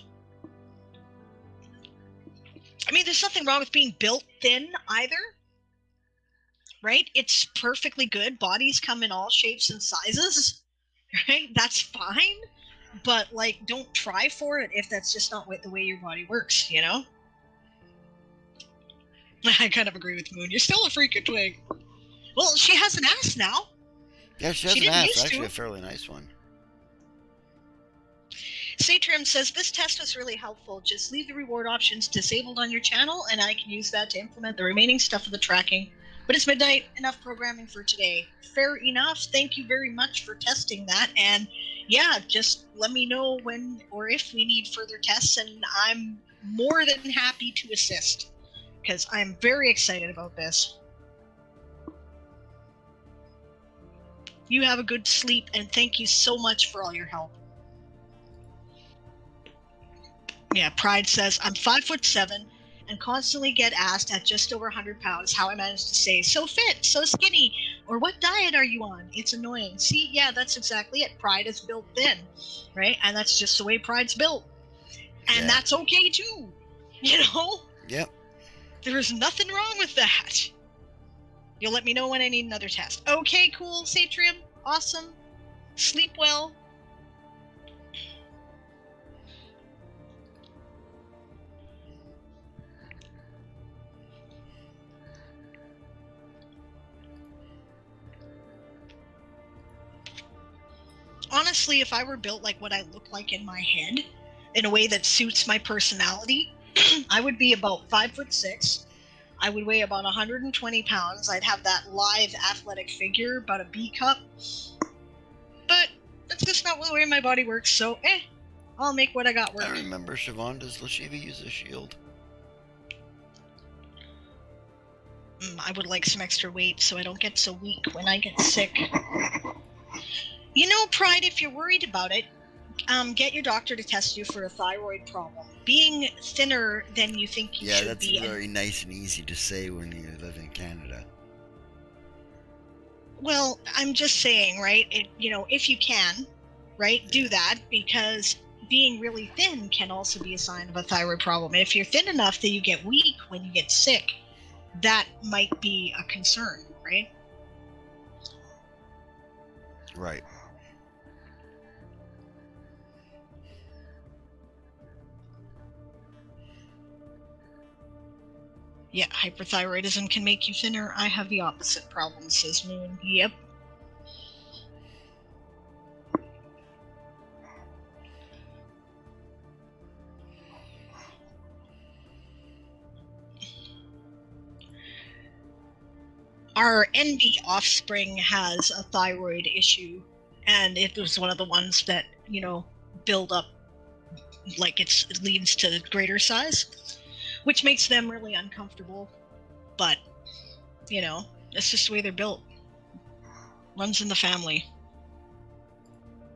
I mean, there's nothing wrong with being built thin either, right? It's perfectly good. Bodies come in all shapes and sizes, right? That's fine. But, like, don't try for it if that's just not the way your body works, you know? I kind of agree with Moon. You're still a freaking twig. Well, she has an ass now. Yeah, she has an ass. Actually, a fairly nice one. Satrim says, this test was really helpful. Just leave the reward options disabled on your channel, and I can use that to implement the remaining stuff of the tracking. But it's midnight, enough programming for today. Fair enough. Thank you very much for testing that. And yeah, just let me know when or if we need further tests, and I'm more than happy to assist, because I'm very excited about this. You have a good sleep, and thank you so much for all your help. Yeah, Pride says, I'm 5'7" and constantly get asked at just over 100 pounds how I managed to stay so fit, so skinny, or what diet are you on? It's annoying. See, yeah, that's exactly it. Pride is built thin, right? And that's just the way Pride's built. And that's okay too, you know? Yep. There is nothing wrong with that. You'll let me know when I need another test. Okay, cool, Satrium. Awesome. Sleep well. Honestly, if I were built like what I look like in my head, in a way that suits my personality, I would be about 5'6". I would weigh about 120 pounds. I'd have that lithe athletic figure, about a B cup. But that's just not the way my body works, so I'll make what I got work. I remember, Siobhan, does Lashiva use a shield? I would like some extra weight so I don't get so weak when I get sick. You know, Pride, if you're worried about it, get your doctor to test you for a thyroid problem. Being thinner than you think you should be. Yeah, that's very nice and easy to say when you live in Canada. Well, I'm just saying, right? If you can, right, do that, because being really thin can also be a sign of a thyroid problem. And if you're thin enough that you get weak when you get sick, that might be a concern, right? Right. Yeah, hyperthyroidism can make you thinner. I have the opposite problem, says Moon. Yep. our NB offspring has a thyroid issue, and it was one of the ones that, build up, like it leads to greater size, which makes them really uncomfortable. But, it's just the way they're built. Runs in the family.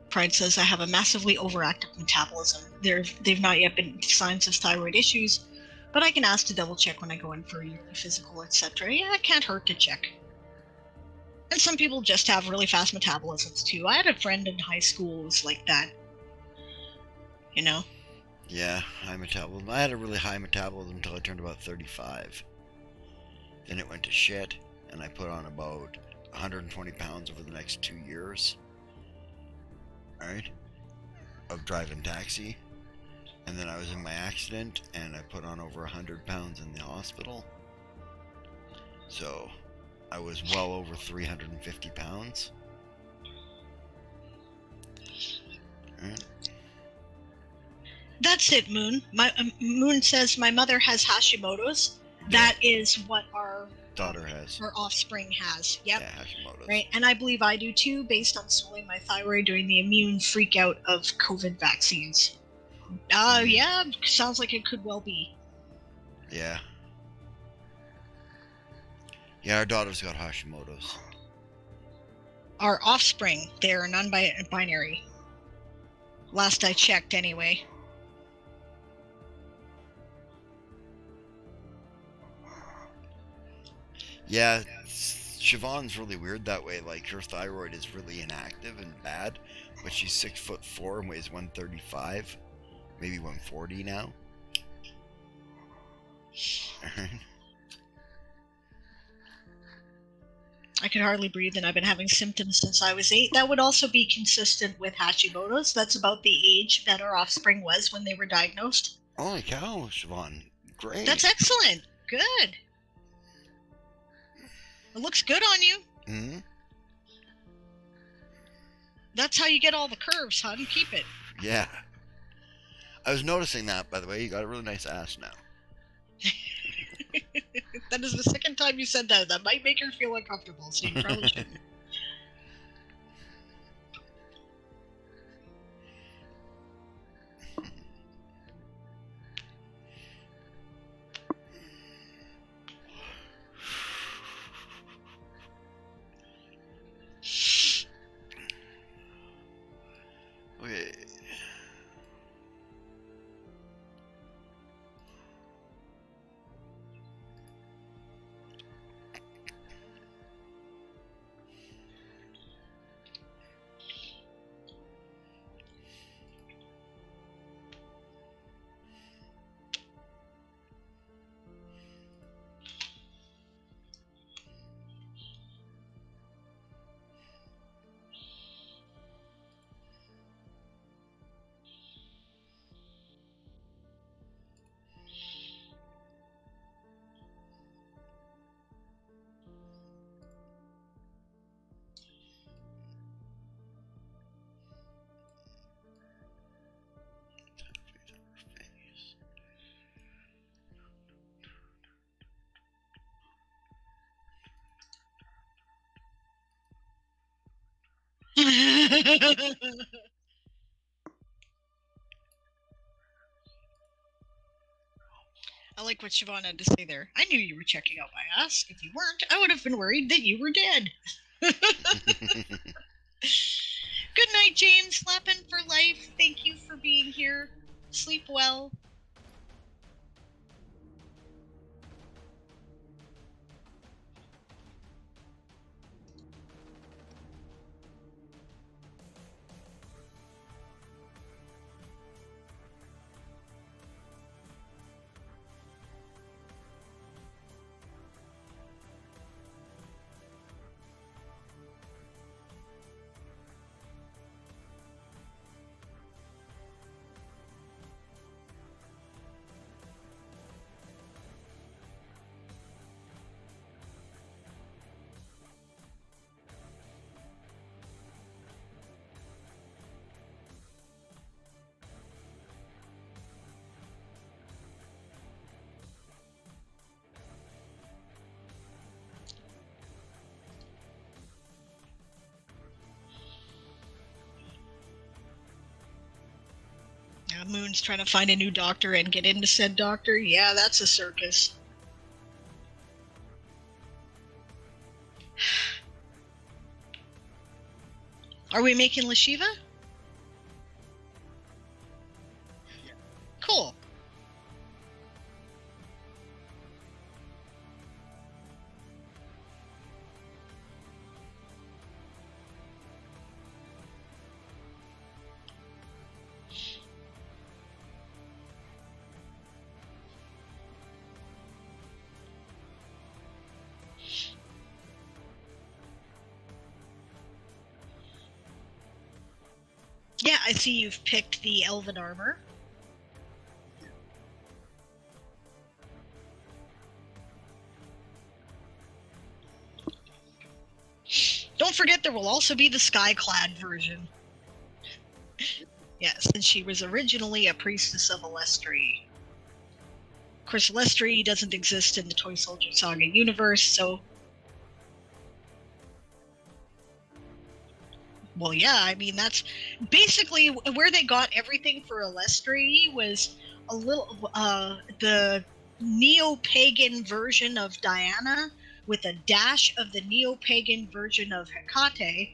Pride says, I have a massively overactive metabolism. They've not yet been signs of thyroid issues, but I can ask to double check when I go in for a yearly physical, etc. Yeah, it can't hurt to check. And some people just have really fast metabolisms too. I had a friend in high school who was like that. Yeah, high metabolism. I had a really high metabolism until I turned about 35. Then it went to shit, and I put on about 120 pounds over the next 2 years. Alright? Of driving taxi. And then I was in my accident, and I put on over 100 pounds in the hospital. So, I was well over 350 pounds. Alright? That's it, Moon. Moon says my mother has Hashimoto's. Yeah. That is what our Daughter has. Her offspring has. Yep. Yeah, Hashimoto's. Right, and I believe I do too, based on swelling my thyroid during the immune freak out of COVID vaccines. Yeah, sounds like it could well be. Yeah. Yeah, our daughter's got Hashimoto's. Our offspring, they're non-binary. Last I checked, anyway. Yeah, Siobhan's really weird that way. Like, her thyroid is really inactive and bad, but she's 6'4" and weighs 135, maybe 140 now. I could hardly breathe, and I've been having symptoms since I was 8. That would also be consistent with Hashimoto's. That's about the age that our offspring was when they were diagnosed. Holy cow, Siobhan. Great. That's excellent. Good. It looks good on you. Mm-hmm. That's how you get all the curves, hon. Keep it. Yeah. I was noticing that, by the way. You got a really nice ass now. That is the second time you said that. That might make her feel uncomfortable, so you probably shouldn't. Okay. I like what Siobhan had to say there. I knew you were checking out my ass. If you weren't, I would have been worried that you were dead. Good night, James. Slapping for life. Thank you for being here. Sleep well. Yeah, Moon's trying to find a new doctor and get into said doctor. Yeah, that's a circus. Are we making Lashiva? Cool. Yeah, I see you've picked the Elven armor. Don't forget there will also be the sky-clad version. Yes, and she was originally a priestess of Alestri. Of course, Alestri doesn't exist in the Toysoldier Saga universe, so... Well, yeah, I mean, that's... Basically, where they got everything for Alestri was a little... the neo-pagan version of Diana with a dash of the neo-pagan version of Hecate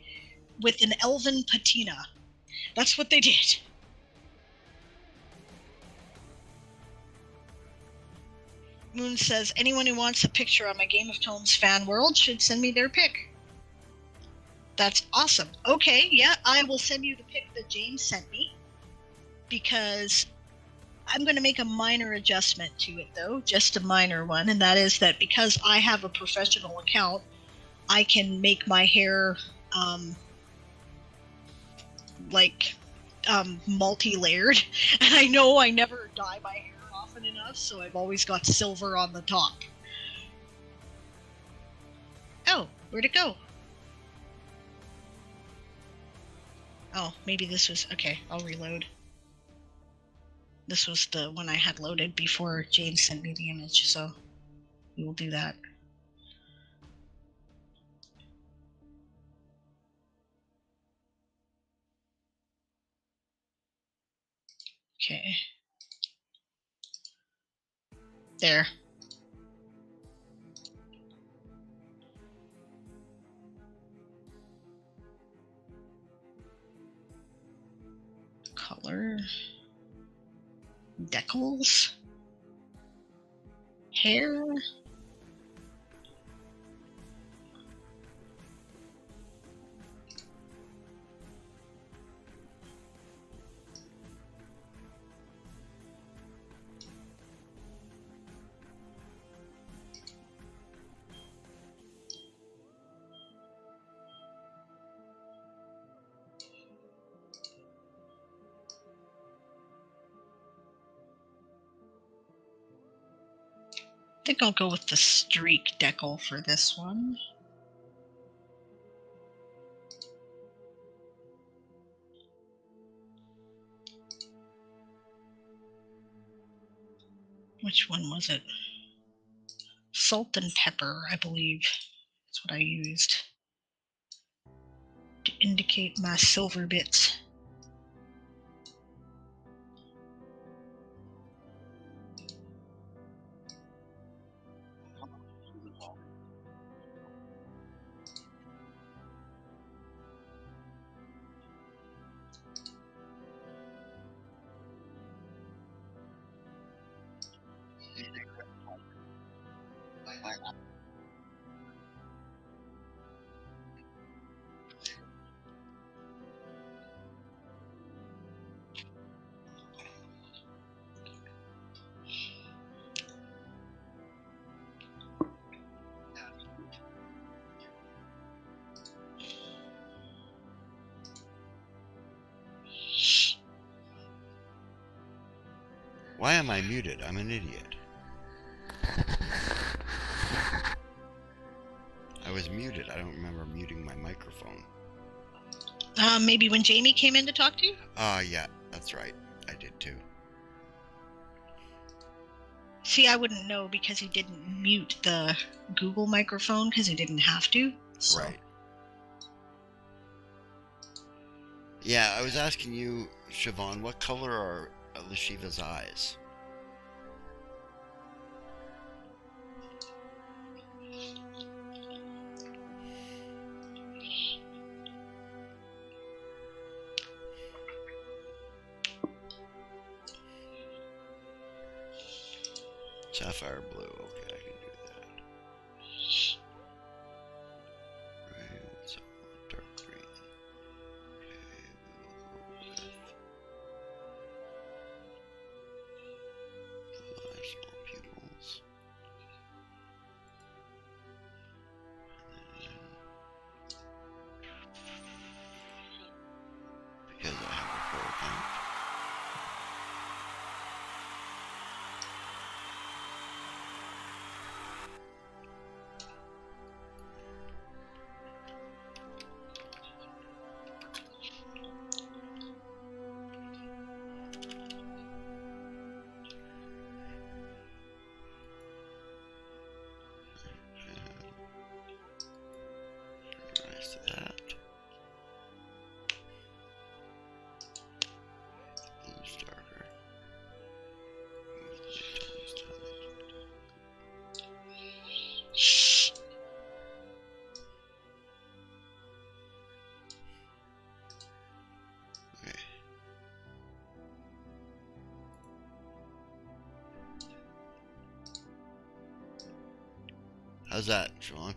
with an elven patina. That's what they did. Moon says, anyone who wants a picture on my Game of Tomes fan world should send me their pic. That's awesome. Okay, yeah, I will send you the pic that James sent me, because I'm going to make a minor adjustment to it, though, just a minor one, and that is that because I have a professional account, I can make my hair multi-layered, and I know I never dye my hair often enough, so I've always got silver on the top. Oh, where'd it go? Oh, maybe this was... Okay, I'll reload. This was the one I had loaded before James sent me the image, so we will do that. Okay. There. Color. Decals. Hair. I think I'll go with the streak decal for this one. Which one was it? Salt and pepper, I believe. That's what I used to indicate my silver bits. Why am I muted? I'm an idiot. I was muted. I don't remember muting my microphone. Maybe when Jamie came in to talk to you? Yeah, that's right. I did too. See, I wouldn't know because he didn't mute the Google microphone because he didn't have to. So. Right. Yeah, I was asking you, Siobhan, what color are Lashiva's eyes. Sapphire blue. Okay, I can do that. Right, what's up? Dark green. Okay, we will go with blue eyes, small pupils. And then, because I have a full account. Rise to that. Blue's darker. Move the tones down. Okay. How's that, Sean?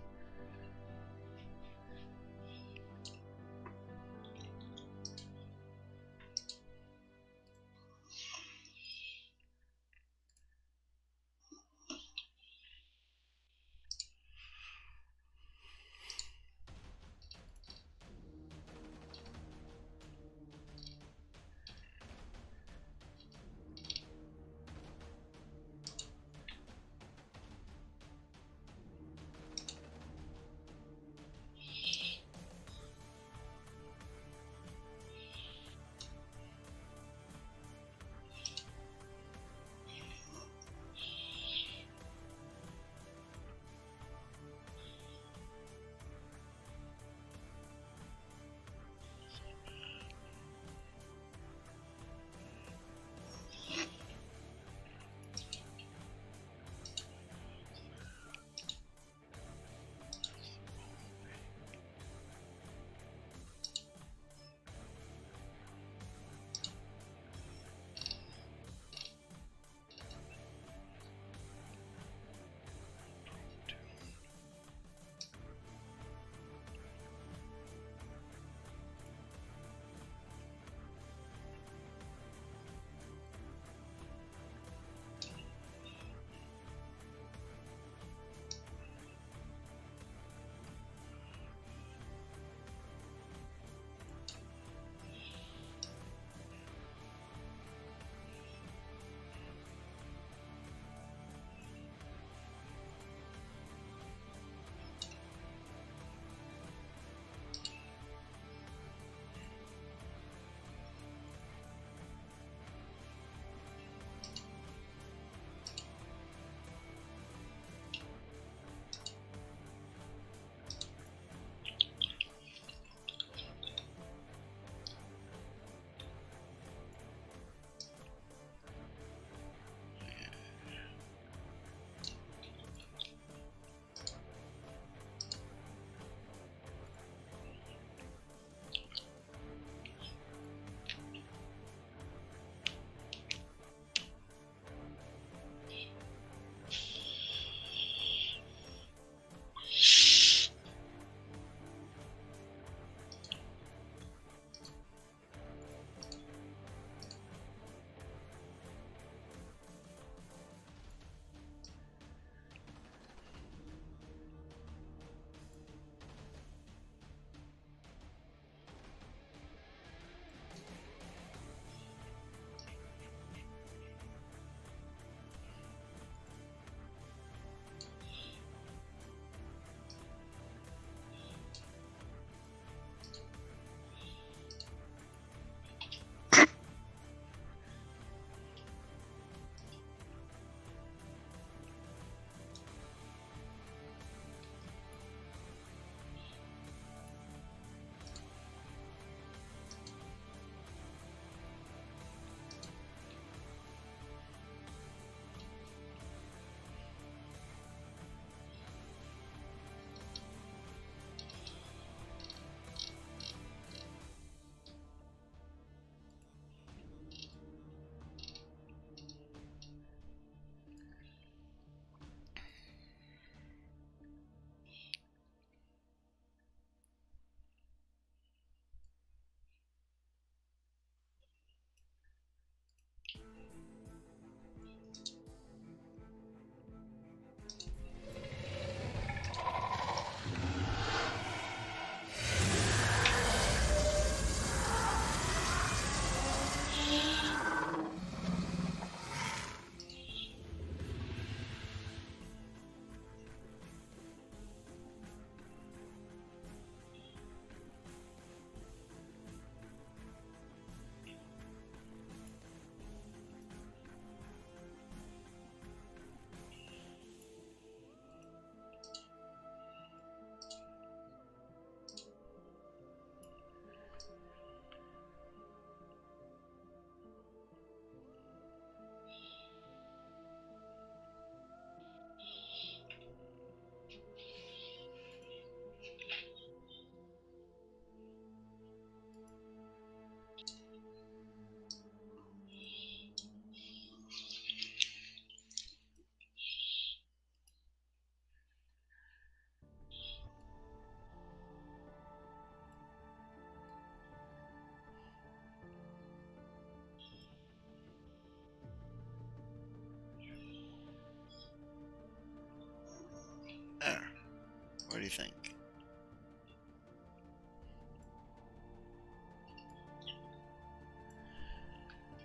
do you think?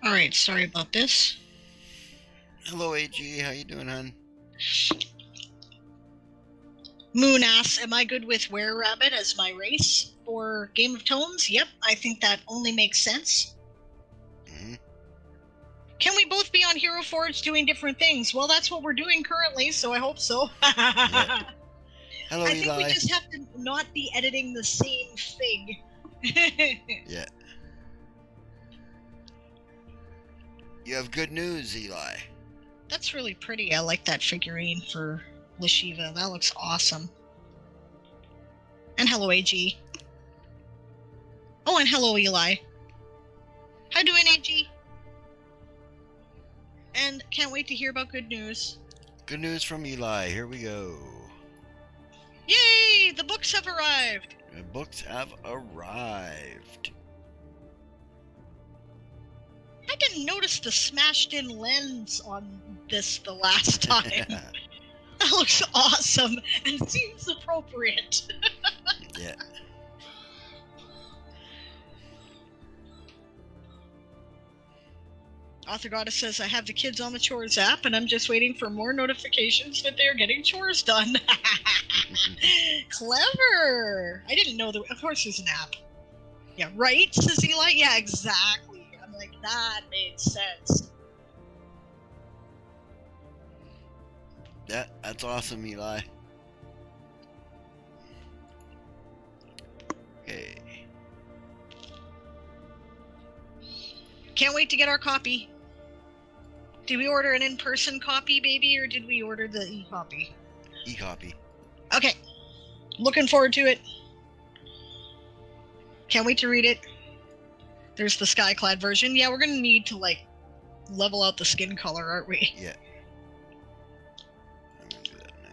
All right, sorry about this. Hello, AG. How you doing, hon? Moon asks, am I good with Were-Rabbit as my race for Game of Tomes? Yep, I think that only makes sense. Mm-hmm. Can we both be on Hero Forge doing different things? Well, that's what we're doing currently, so I hope so. Yeah. Hello, I think Eli. we just have to not be editing the same fig. Yeah. You have good news, Eli. That's really pretty. I like that figurine for Lashiva. That looks awesome. And hello, AG. Oh, and hello, Eli. How doing, AG? And can't wait to hear about good news. Good news from Eli. Here we go. Yay! The books have arrived. The books have arrived. I didn't notice the smashed-in lens on this the last time. That looks awesome and seems appropriate. Yeah. Author Goddess says, I have the kids on the chores app and I'm just waiting for more notifications that they're getting chores done. Clever! I didn't know of course there's an app. Yeah, right, says Eli? Yeah, exactly. I'm like, that makes sense. Yeah, that's awesome, Eli. Okay. Can't wait to get our copy. Did we order an in-person copy, baby, or did we order the e-copy? E-copy. Okay. Looking forward to it. Can't wait to read it. There's the Skyclad version. Yeah, we're going to need to, like, level out the skin color, aren't we? Yeah. I'm going to do that now.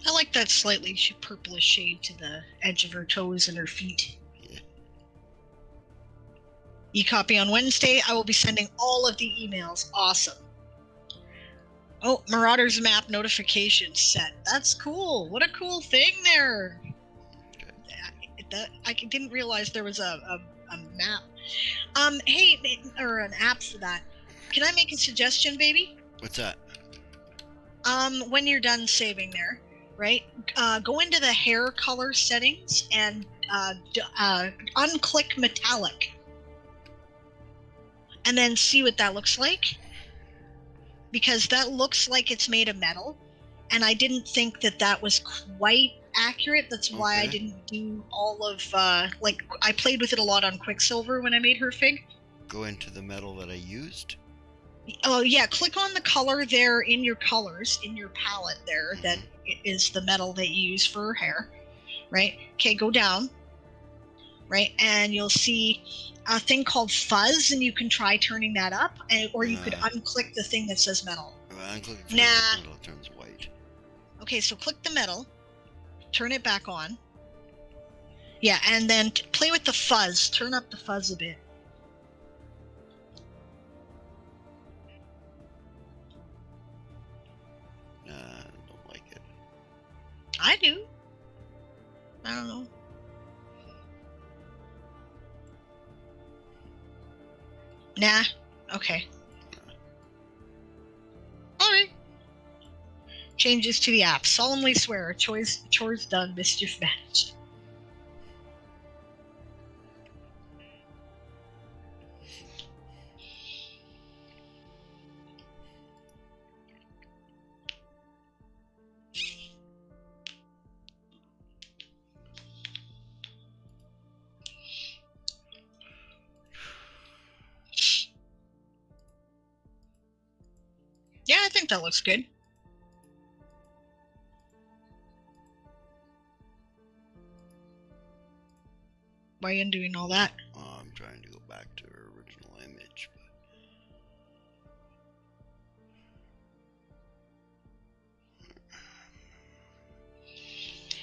I like that slightly purplish shade to the edge of her toes and her feet. Yeah. E-copy on Wednesday. I will be sending all of the emails. Awesome. Oh, Marauders map notification set. That's cool. What a cool thing there. Okay. I didn't realize there was a map. Hey, or an app for that. Can I make a suggestion, baby? What's that? When you're done saving there, right? Go into the hair color settings and unclick metallic. And then see what that looks like. Because that looks like it's made of metal. And I didn't think that was quite accurate. That's why I didn't do all of, like, I played with it a lot on Quicksilver when I made her fig. Go into the metal that I used? Oh, yeah, click on the color there in your colors, in your palette there, that is the metal that you use for her hair, right? Okay, go down, right? And you'll see a thing called fuzz, and you can try turning that up, or you could unclick the thing that says metal. Unclick the metal, it turns white. Okay, so click the metal, turn it back on. Yeah, and then play with the fuzz. Turn up the fuzz a bit. I don't like it. I do. I don't know. Nah. Okay. Alright. Changes to the app. Solemnly swear. Chores done. Mischief managed. Yeah, I think that looks good. Why are you undoing all that? trying to go back to her original image, but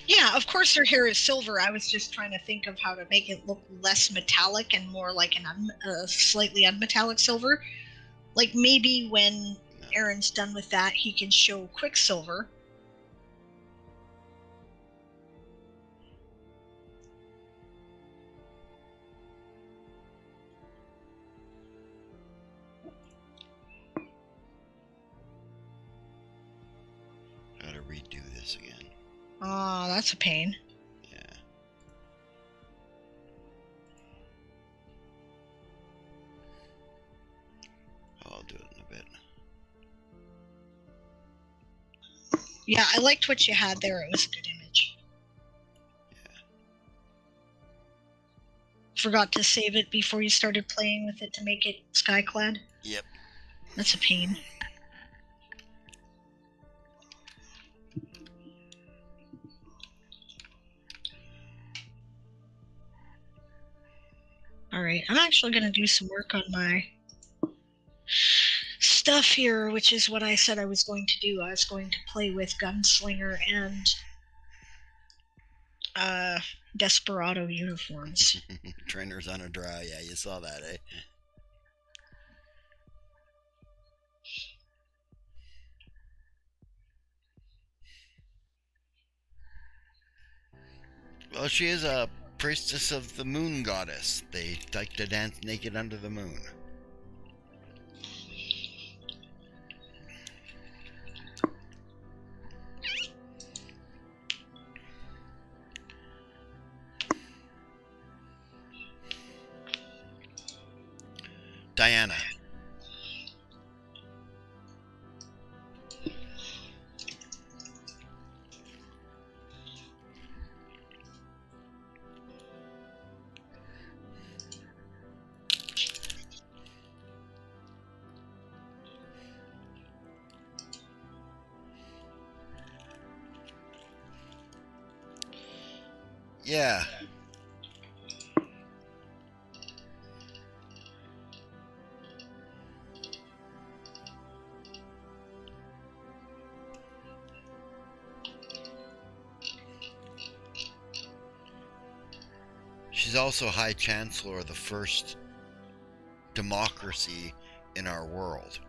yeah, of course her hair is silver. I was just trying to think of how to make it look less metallic and more like an slightly unmetallic silver. Like maybe when Erin's done with that, he can show Quicksilver. I gotta redo this again. Oh, that's a pain. Yeah. I'll do it in a bit. Yeah, I liked what you had there. It was a good image. Yeah. Forgot to save it before you started playing with it to make it skyclad? Yep. That's a pain. Alright, I'm actually going to do some work on my stuff here, which is what I said I was going to do. I was going to play with Gunslinger and Desperado uniforms. Trainers on a draw. Yeah, you saw that, eh? Well, she is a priestess of the moon goddess. They like to dance naked under the moon. Diana. Yeah. She's also High Chancellor of the first democracy in our world.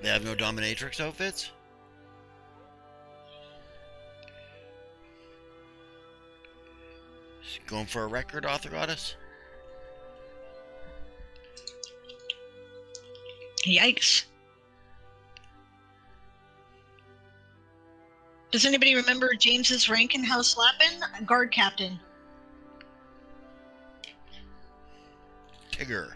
They have no dominatrix outfits? Going for a record, Author Goddess? Yikes. Does anybody remember James's rank in House Lappin? Guard captain. Tigger.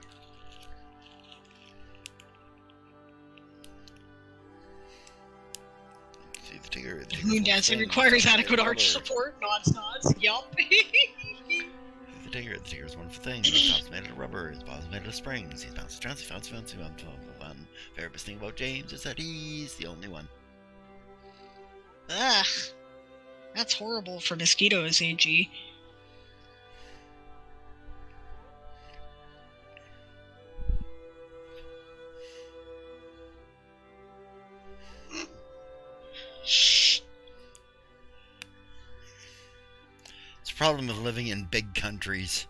See the Tigger. The Moon dancing requires adequate arch support. Nods. Yup. The Tigger's one for things. His top's made of rubber, his bottom's made of springs. He's bouncy, bouncy. Favorite best thing about James is that he's the only one. Ugh. That's horrible for mosquitoes, AG. It's the problem of living in big countries,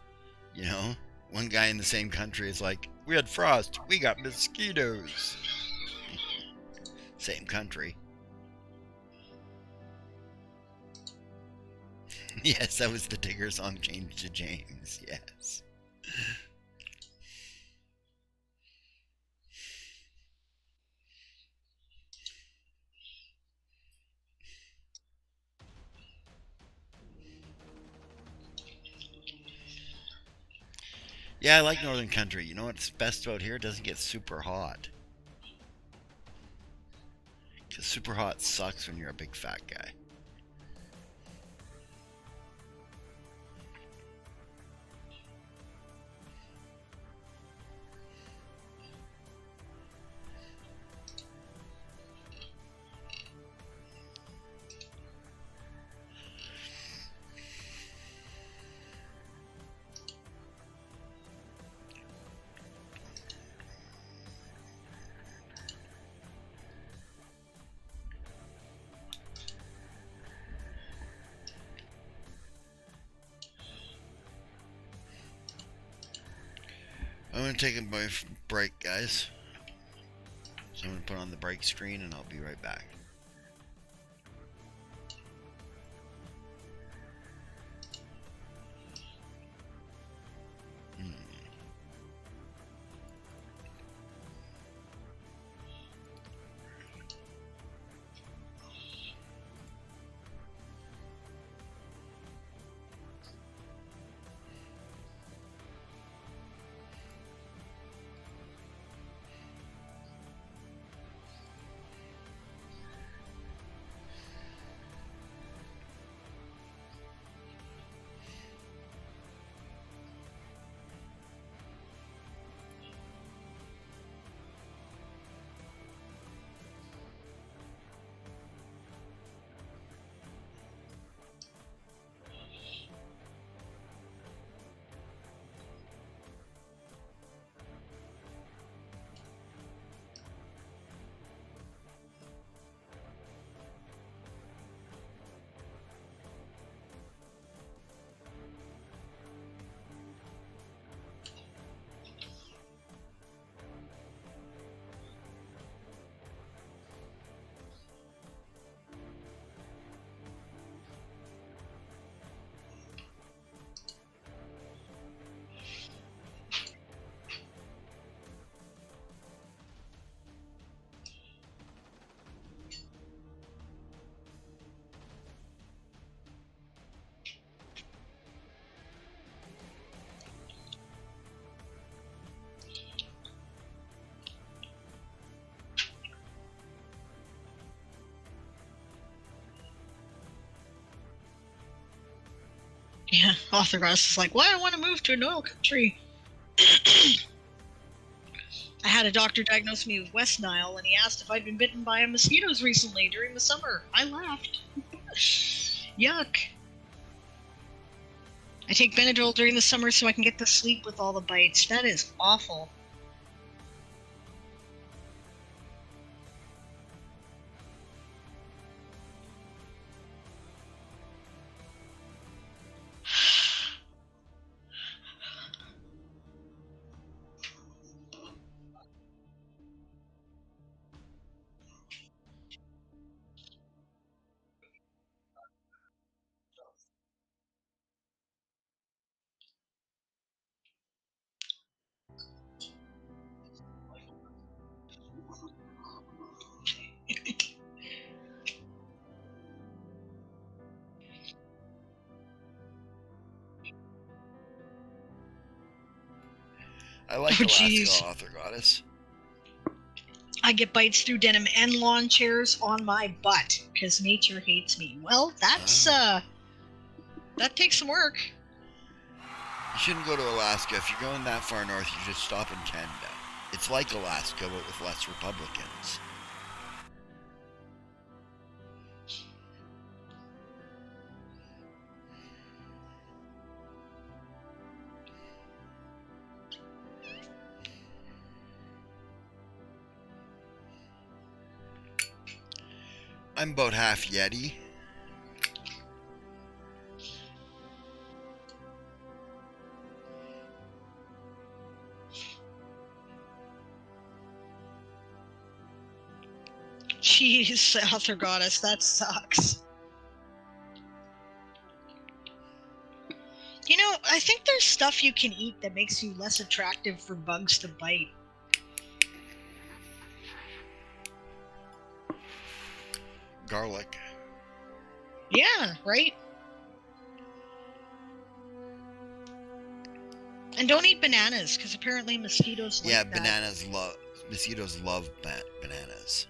you know? One guy in the same country is like, we had frost, we got mosquitoes. Same country. Yes, that was the Tigger song changed to James, yes. Yeah, I like Northern Country. You know what's best about here? It doesn't get super hot. Because super hot sucks when you're a big fat guy. I'm going to take a break, guys. So I'm going to put on the break screen and I'll be right back. Yeah, Author Ross is like, why I want to move to an oil country. I had a doctor diagnose me with West Nile, and he asked if I'd been bitten by mosquitoes recently during the summer. I laughed. Yuck. I take Benadryl during the summer so I can get to sleep with all the bites. That is awful. I like Oh, Alaska, jeez. Author Goddess. I get bites through denim and lawn chairs on my butt because nature hates me. Well, that's, that takes some work. You shouldn't go to Alaska. If you're going that far north, you should stop in Canada. It's like Alaska, but with less Republicans. I'm about half Yeti. Jeez, Author Goddess, that sucks. You know, I think there's stuff you can eat that makes you less attractive for bugs to bite. Garlic. Yeah, right? And don't eat bananas, because apparently mosquitoes like Yeah, that. mosquitoes love bananas.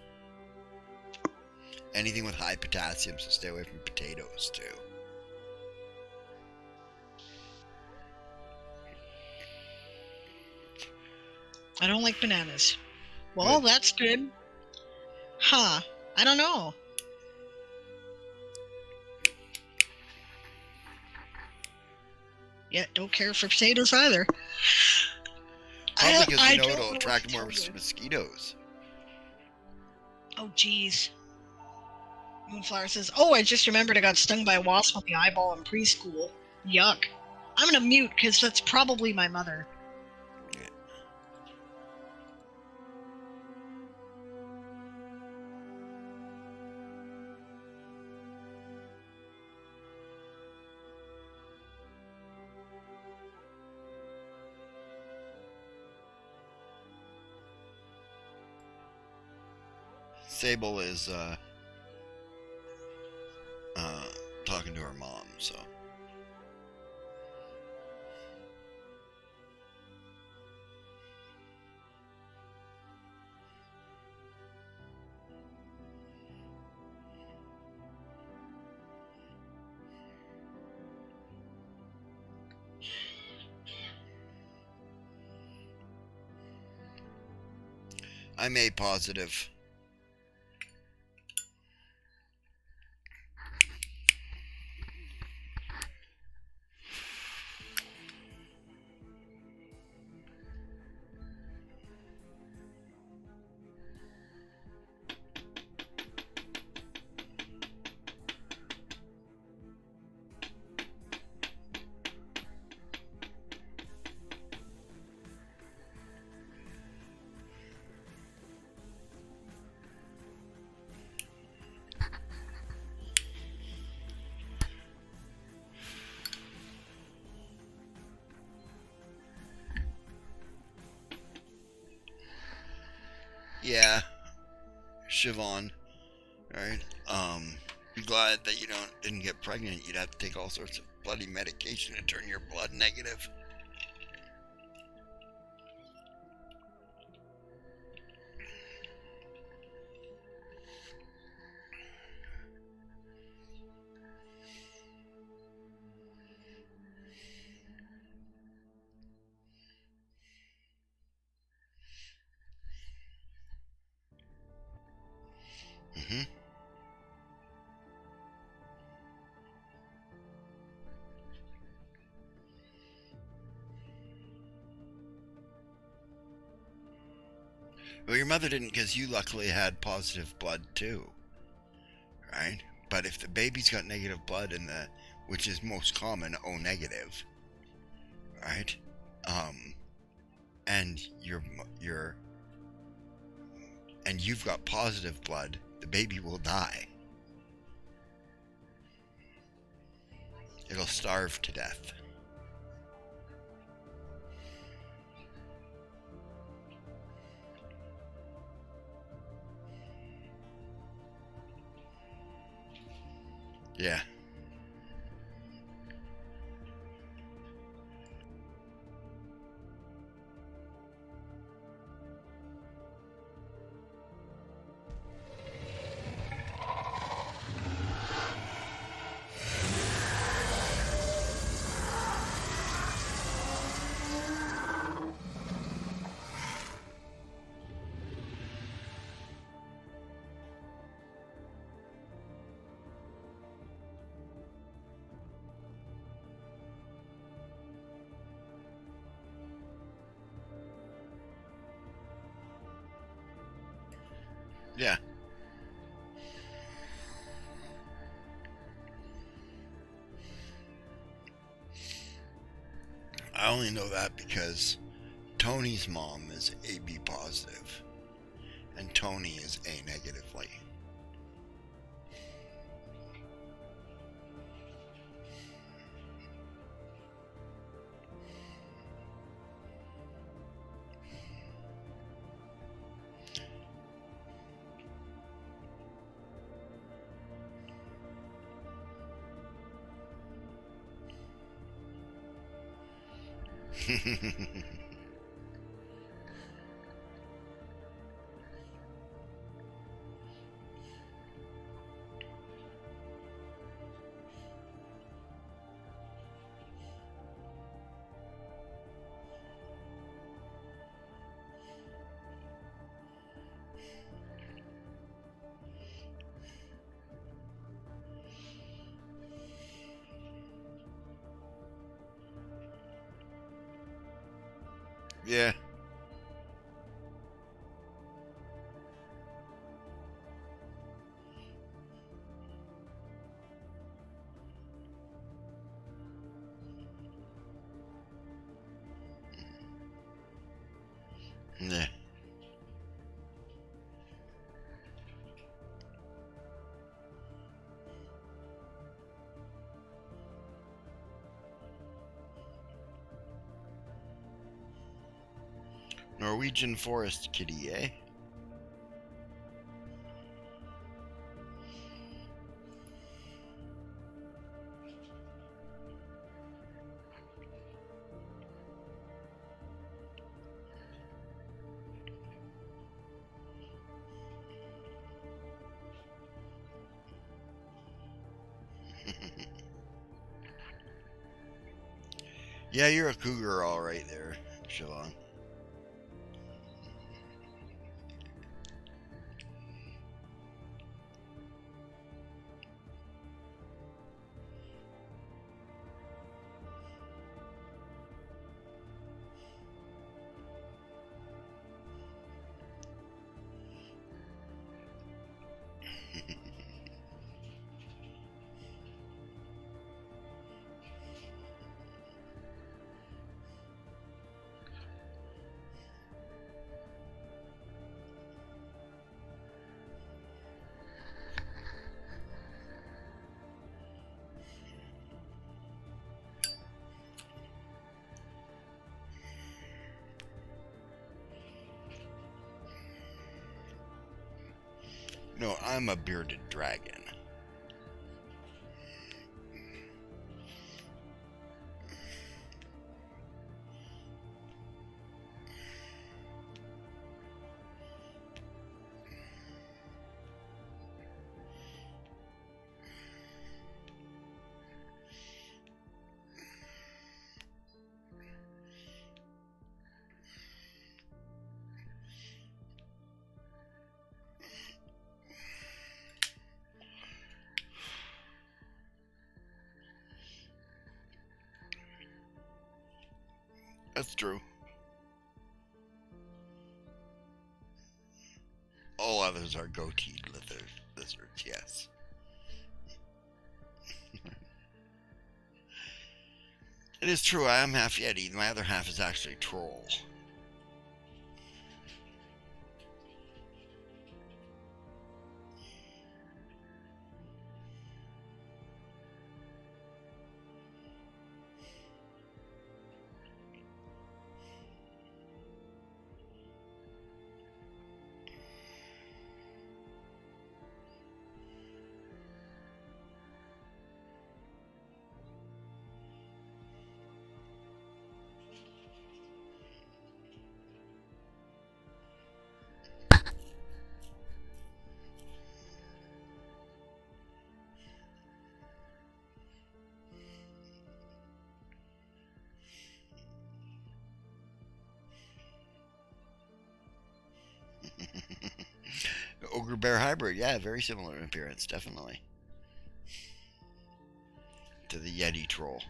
Anything with high potassium, so stay away from potatoes too. I don't like bananas. Well, Good. that's good. Huh. I don't know. Yeah, don't care for potatoes either. Probably because I you know don't it'll know what to attract more tell you. mosquitoes. Oh, geez. Moonflower says, oh, I just remembered I got stung by a wasp on the eyeball in preschool. Yuck. I'm going to mute because that's probably my mother. Yeah. Sable is talking to her mom, so. I'm A positive. Yeah, Siobhan. Alright. Be glad that you didn't get pregnant. You'd have to take all sorts of bloody medication to turn your blood negative. Mm-hmm. Well, your mother didn't because you luckily had positive blood too, right? But if the baby's got negative blood which is most common, O negative, right? And and you've got positive blood, the baby will die. It'll starve to death. Yeah. Yeah. I only know that because Tony's mom is AB positive and Tony is A negatively. Yeah. Yeah. Norwegian forest kitty, eh? Yeah, you're a cougar all right there, Shalon. No, I'm a bearded dragon. That's true. All others are goateed lizards, yes. It is true, I am half Yeti. My other half is actually troll. Ogre bear hybrid, yeah, very similar in appearance, definitely. To the Yeti troll.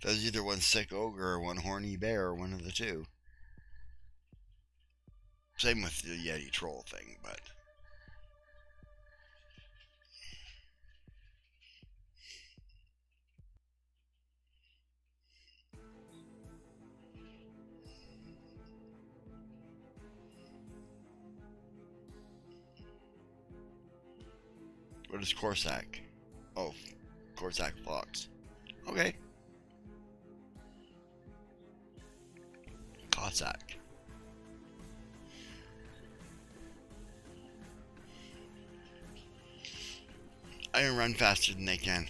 There's either one sick ogre or one horny bear, or one of the two. Same with the Yeti troll thing, but what is Corsac? Oh, Corsac Fox. Okay. Cossack. I can run faster than they can.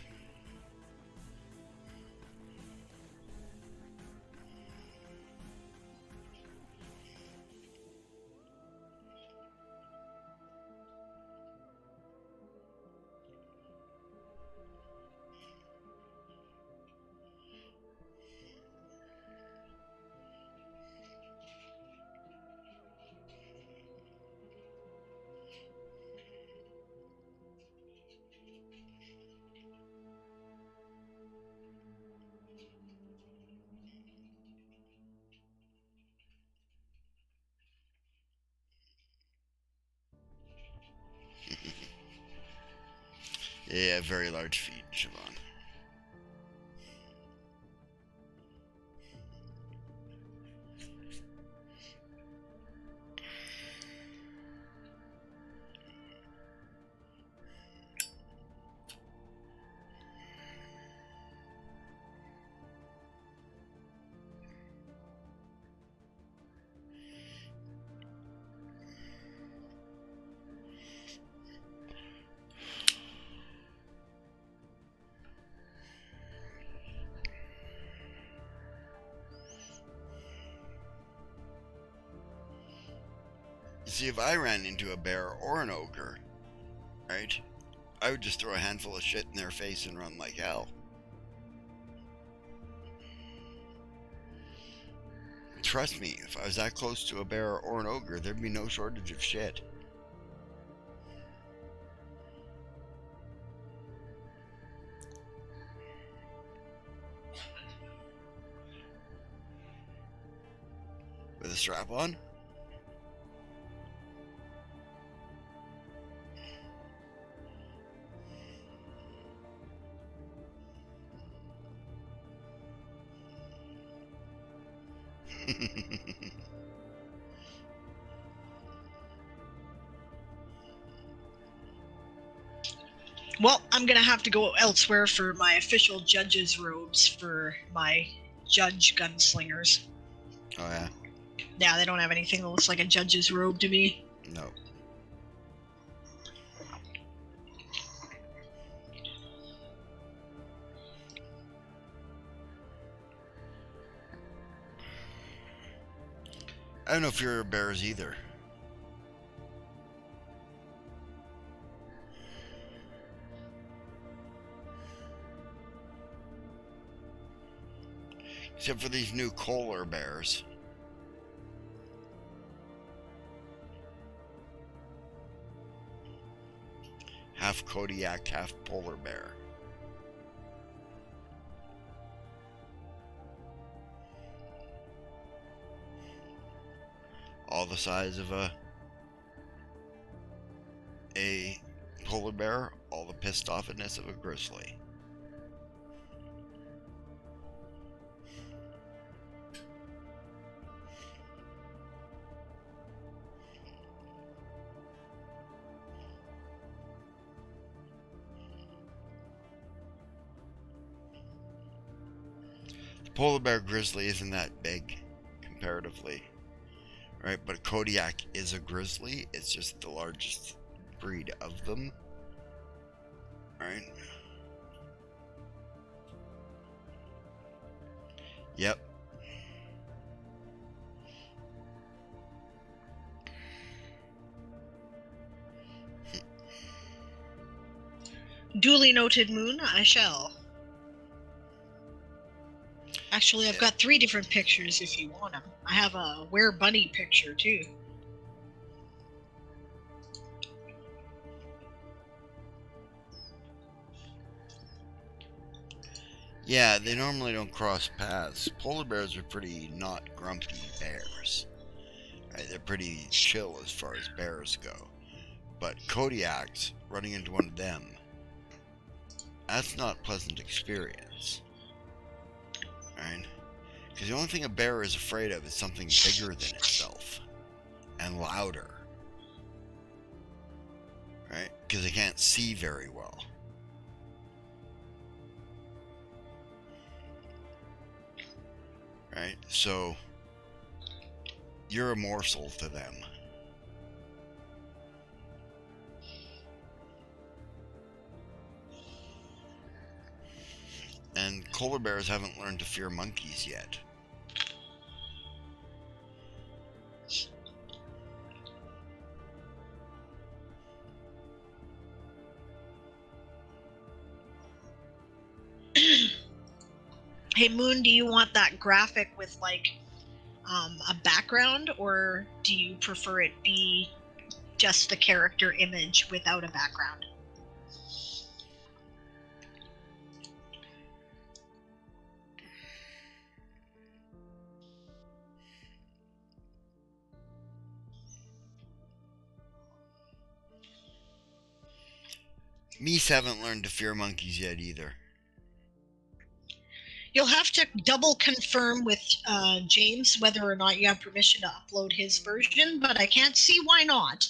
Yeah, very large feet, Siobhan. You see, if I ran into a bear or an ogre, right, I would just throw a handful of shit in their face and run like hell. Trust me, if I was that close to a bear or an ogre, there'd be no shortage of shit. With a strap on? Well, I'm gonna have to go elsewhere for my official judge's robes for my judge gunslingers. Oh, yeah? Yeah, they don't have anything that looks like a judge's robe to me. No. I don't know if you're bears either. Except for these new polar bears. Half Kodiak, half polar bear. All the size of a polar bear, all the pissed offness of a grizzly. The polar bear grizzly isn't that big comparatively, right? But Kodiak is a grizzly. It's just the largest breed of them, right? Yep. Duly noted, Moon, I shall. Actually, I've got 3 different pictures if you want them. I have a Were Bunny picture, too. Yeah, they normally don't cross paths. Polar bears are pretty not grumpy bears. Right? They're pretty chill as far as bears go. But Kodiaks, running into one of them, that's not a pleasant experience. Right? Because the only thing a bear is afraid of is something bigger than itself. And louder. Right? Because they can't see very well. right? So you're a morsel to them. And polar bears haven't learned to fear monkeys yet. Hey Moon, do you want that graphic with like a background, or do you prefer it be just the character image without a background? Meese haven't learned to fear monkeys yet either. You'll have to double confirm with James whether or not you have permission to upload his version, but I can't see why not.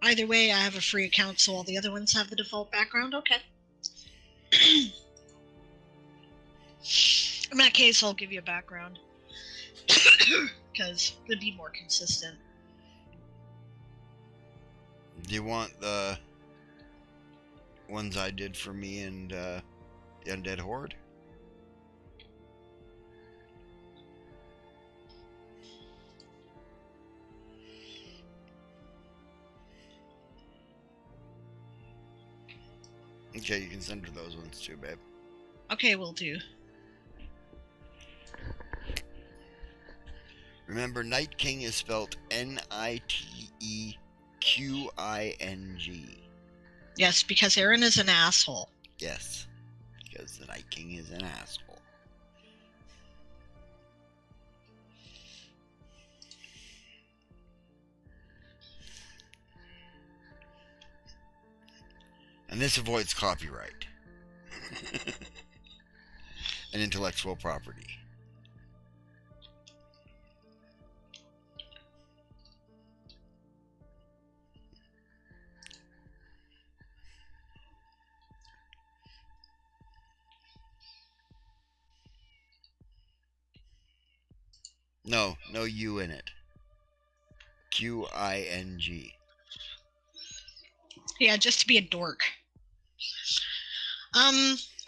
Either way, I have a free account, so all the other ones have the default background. Okay. In that case, I'll give you a background. Because it'd be more consistent. Do you want the ones I did for me and the Undead Horde? Okay, you can send her those ones too, babe. Okay, will do. Remember, Night King is spelled Nitequing. Yes, because Erin is an asshole. Yes, because the Night King is an asshole. And this avoids copyright and intellectual property. No U in it. Qing. Yeah, just to be a dork.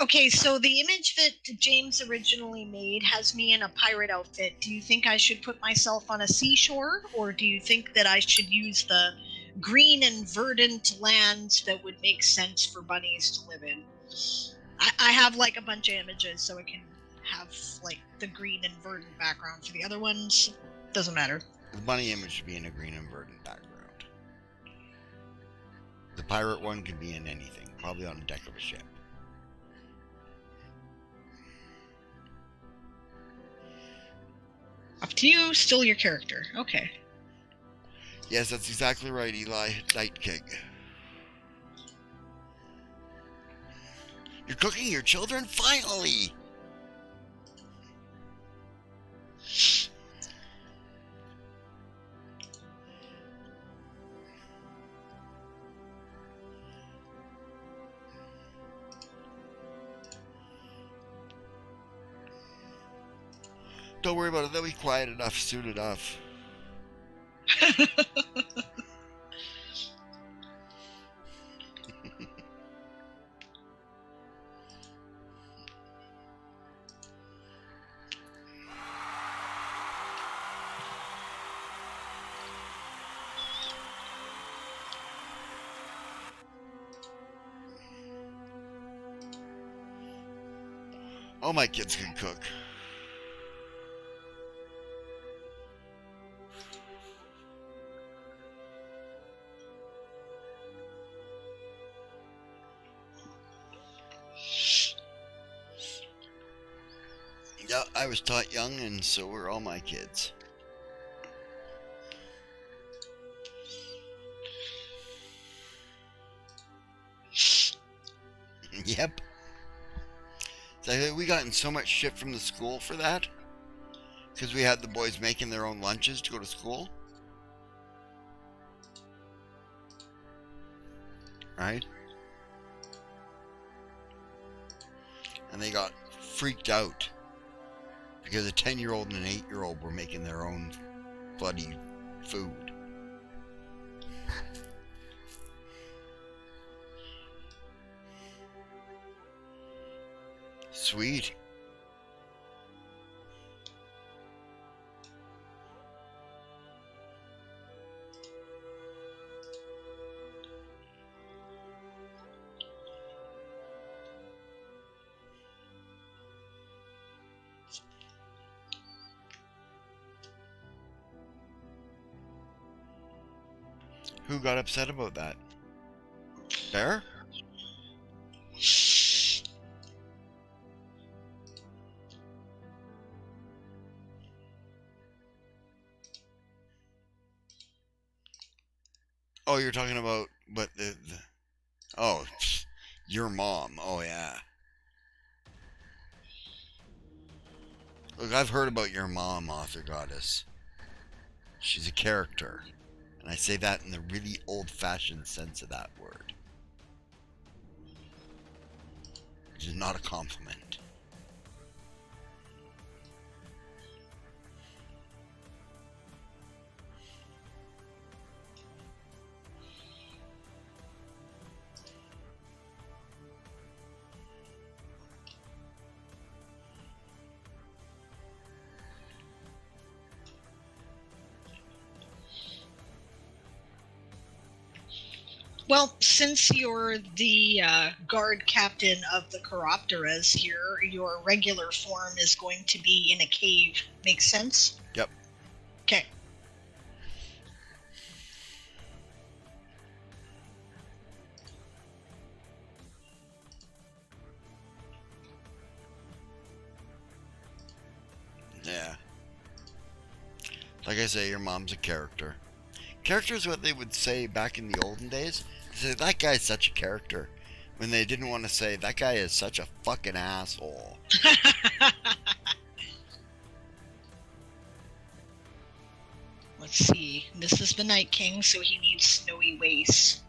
Okay, so the image that James originally made has me in a pirate outfit. Do you think I should put myself on a seashore, or do you think that I should use the green and verdant lands that would make sense for bunnies to live in? I have like a bunch of images, so I can have like the green and verdant background. For the other ones, doesn't matter. The bunny image should be in a green and verdant background. The pirate one can be in anything, probably on the deck of a ship. Up to you, still your character. Okay. Yes, that's exactly right, Eli. Night King. You're cooking your children? Finally! Don't worry about it. They'll be quiet enough, soon enough. All my kids can cook. Yeah, I was taught young, and so were all my kids. Yep. So we got in so much shit from the school for that. Because we had the boys making their own lunches to go to school. Right? and they got freaked out because a 10-year-old and an 8-year-old were making their own bloody food. Sweet. Who got upset about that? Bear? Oh, you're talking about the oh, your mom. Oh yeah. Look, I've heard about your mom, Author Goddess. She's a character. And I say that in the really old-fashioned sense of that word. Which is not a compliment. Well, since you're the guard captain of the Chiropteras here, your regular form is going to be in a cave. Makes sense? Yep. Okay. Yeah. Like I say, your mom's a character. Character is what they would say back in the olden days. They say, that guy's such a character. When they didn't want to say, that guy is such a fucking asshole. Let's see. This is the Night King, so he needs snowy wastes.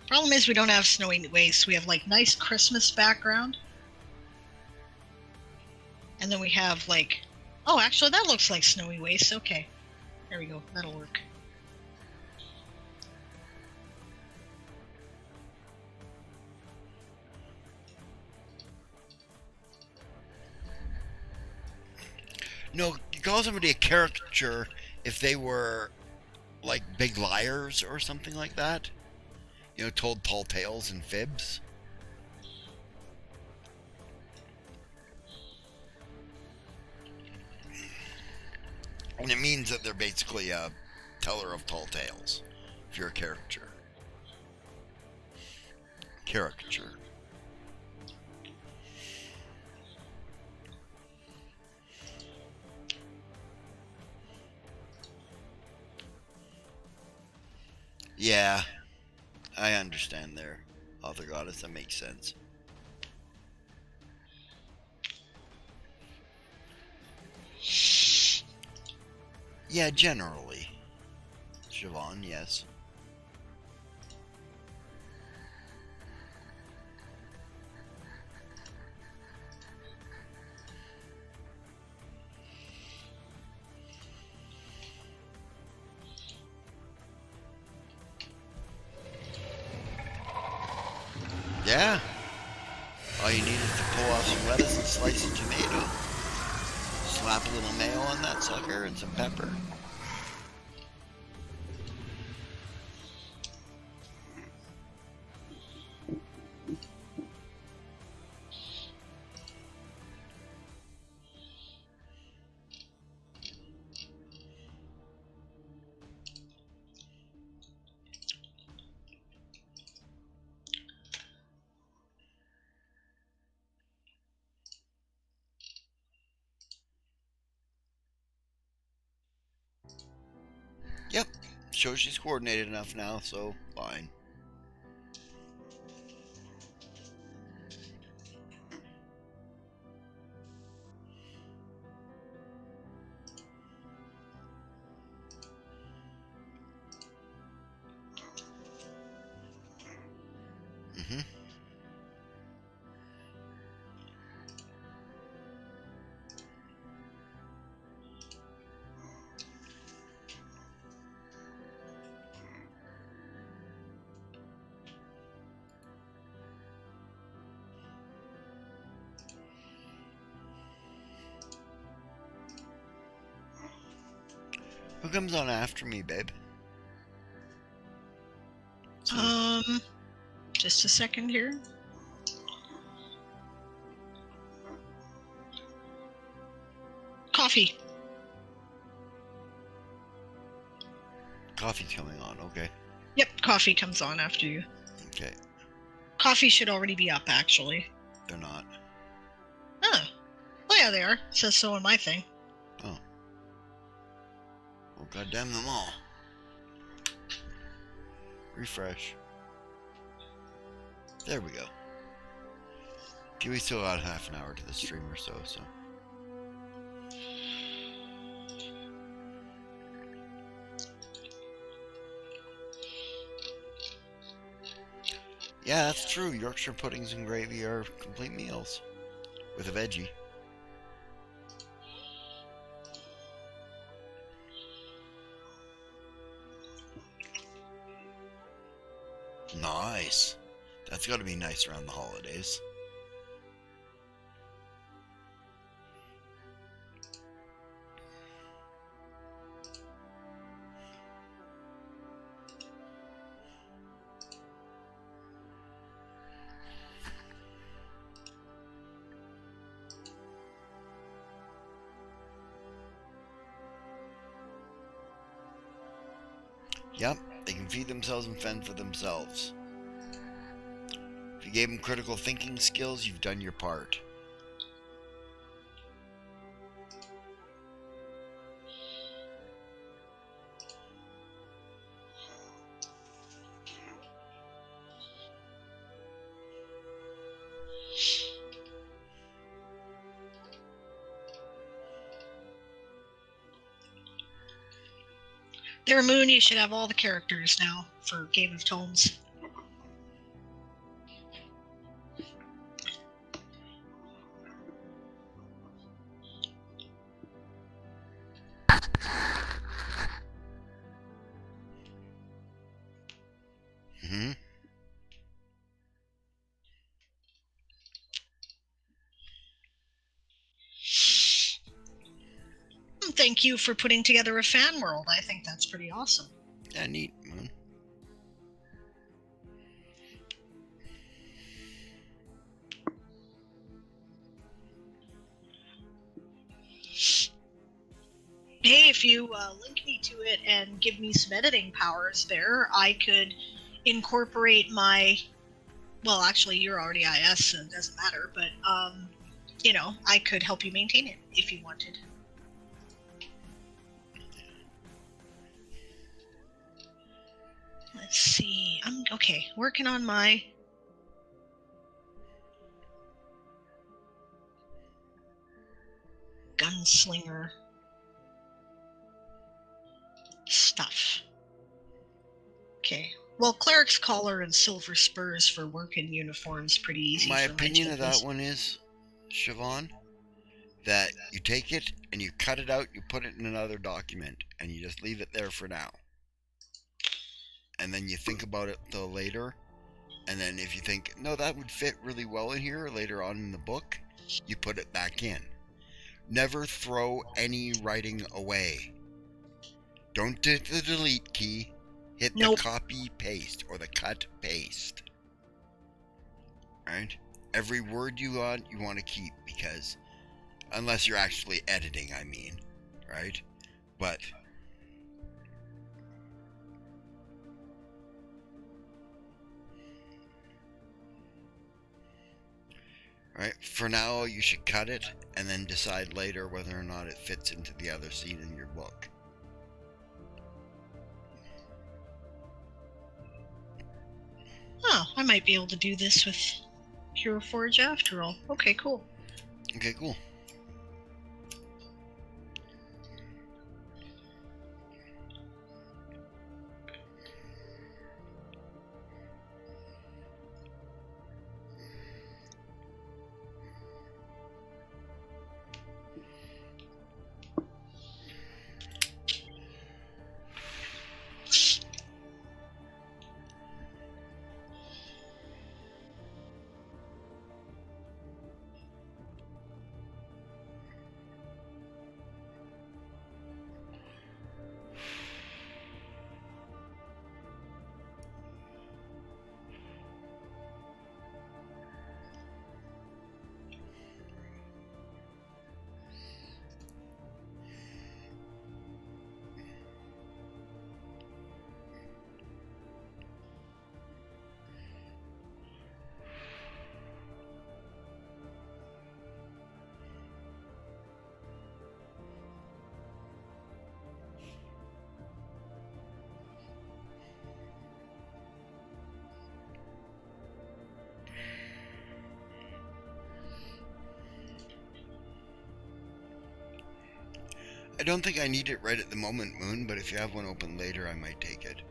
Problem is we don't have snowy wastes. We have like nice Christmas background. And then we have like... Oh, actually that looks like snowy wastes. Okay. There we go. That'll work. No, you call somebody a caricature if they were like big liars or something like that. You know, told tall tales and fibs. And it means that they're basically a teller of tall tales. If you're a caricature. Caricature. Yeah, I understand there, Author Goddess. That makes sense. Yeah, generally. Siobhan, yes. Yeah. All you need is to pull off some lettuce and slice a tomato. Slap a little mayo on that sucker and some pepper. Yep. Shows she's coordinated enough now, so fine. Mm-hmm. Who comes on after me, babe? Just a second here. Coffee. Coffee's coming on, okay. Yep, coffee comes on after you. Okay. Coffee should already be up, actually. They're not. Oh. Well, yeah, they are. It says so on my thing. Oh. Well, goddamn them all. Refresh. There we go. Okay, we still got half an hour to the stream or so. Yeah, that's true. Yorkshire puddings and gravy are complete meals. With a veggie. Nice. That's got to be nice around the holidays. Yep, they can feed themselves and fend for themselves. If you gave them critical thinking skills, you've done your part. Their moon, you should have all the characters now for Game of Tomes. Mm-hmm. Thank you for putting together a fan world. I think that's pretty awesome. Yeah, neat, Moon. Hey, if you link me to it and give me some editing powers there, I could incorporate my... Well, actually, you're already IS, so it doesn't matter, but, you know, I could help you maintain it if you wanted. Let's see. I'm okay. Working on my gunslinger stuff. Okay. Well, cleric's collar and silver spurs for work in uniforms pretty easy. My for opinion of my that one is, Siobhan, that you take it and you cut it out, you put it in another document, and you just leave it there for now. And then you think about it till later, and then if you think, no, that would fit really well in here later on in the book, you put it back in. Never throw any writing away. Don't hit the delete key. Hit the copy paste or the cut paste. Right? Every word you want to keep, because unless you're actually editing, I mean, right? But right, for now you should cut it and then decide later whether or not it fits into the other scene in your book. Oh, I might be able to do this with Hero Forge after all. Okay, cool. Okay, cool. I don't think I need it right at the moment, Moon, but if you have one open later, I might take it.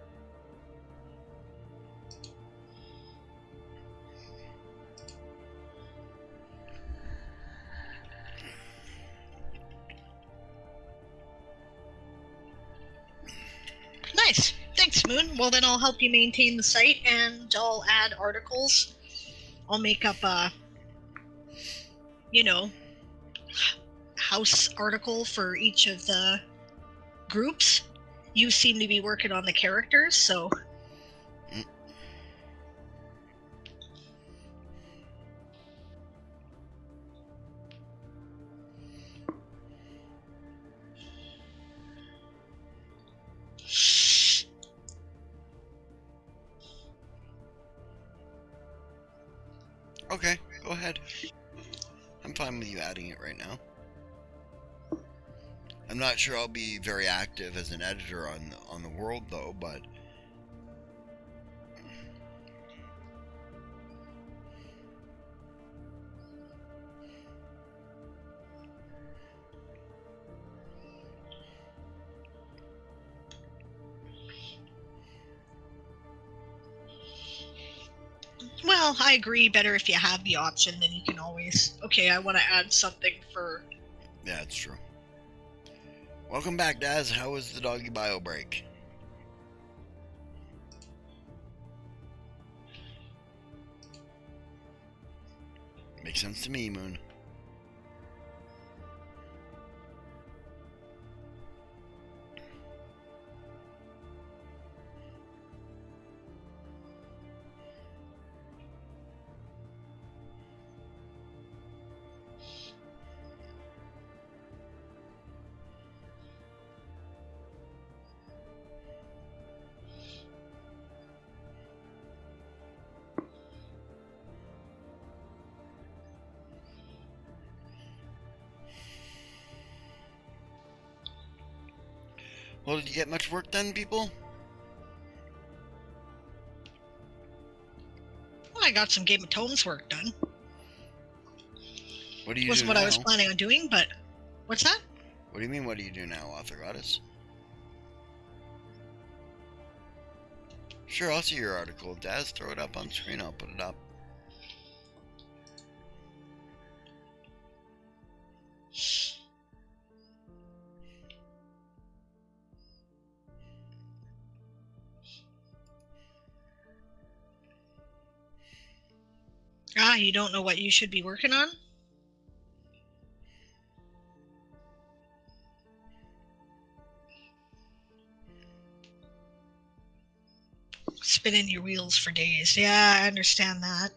Nice. Thanks, Moon. Well, then I'll help you maintain the site, and I'll add articles. I'll make up a, house article for each of the groups. You seem to be working on the characters, so... Okay, go ahead. I'm fine with you adding it right now. I'm not sure I'll be very active as an editor on the world, though, but... Well, I agree. Better if you have the option, then you can always... Okay, I want to add something for... Yeah, it's true. Welcome back, Daz. How was the doggy bio break? Makes sense to me, Moon. Well, did you get much work done, people? Well, I got some Game of Thrones work done. What do you Wasn't do what now? I was planning on doing, but... What's that? What do you mean, what do you do now, Author Goddess? Sure, I'll see your article. Daz, throw it up on screen. I'll put it up. Ah, you don't know what you should be working on? Spinning your wheels for days. Yeah, I understand that.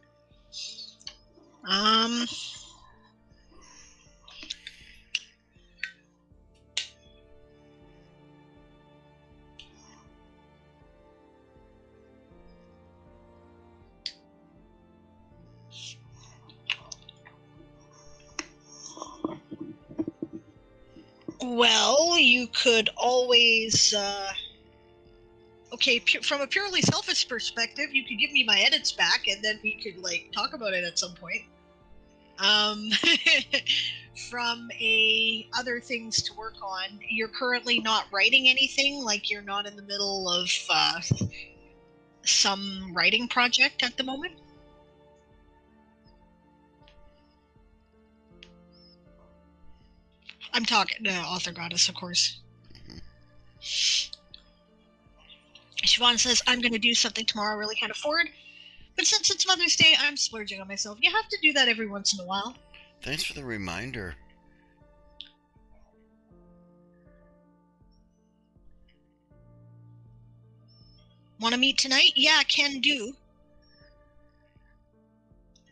Well, you could always... Okay, from a purely selfish perspective, you could give me my edits back, and then we could, talk about it at some point. From other things to work on, you're currently not writing anything? Like, you're not in the middle of some writing project at the moment? I'm talking to Author Goddess, of course. Siobhan says, I'm going to do something tomorrow I really can't afford, but since it's Mother's Day, I'm splurging on myself. You have to do that every once in a while. Thanks for the reminder. Want to meet tonight? Yeah, can do.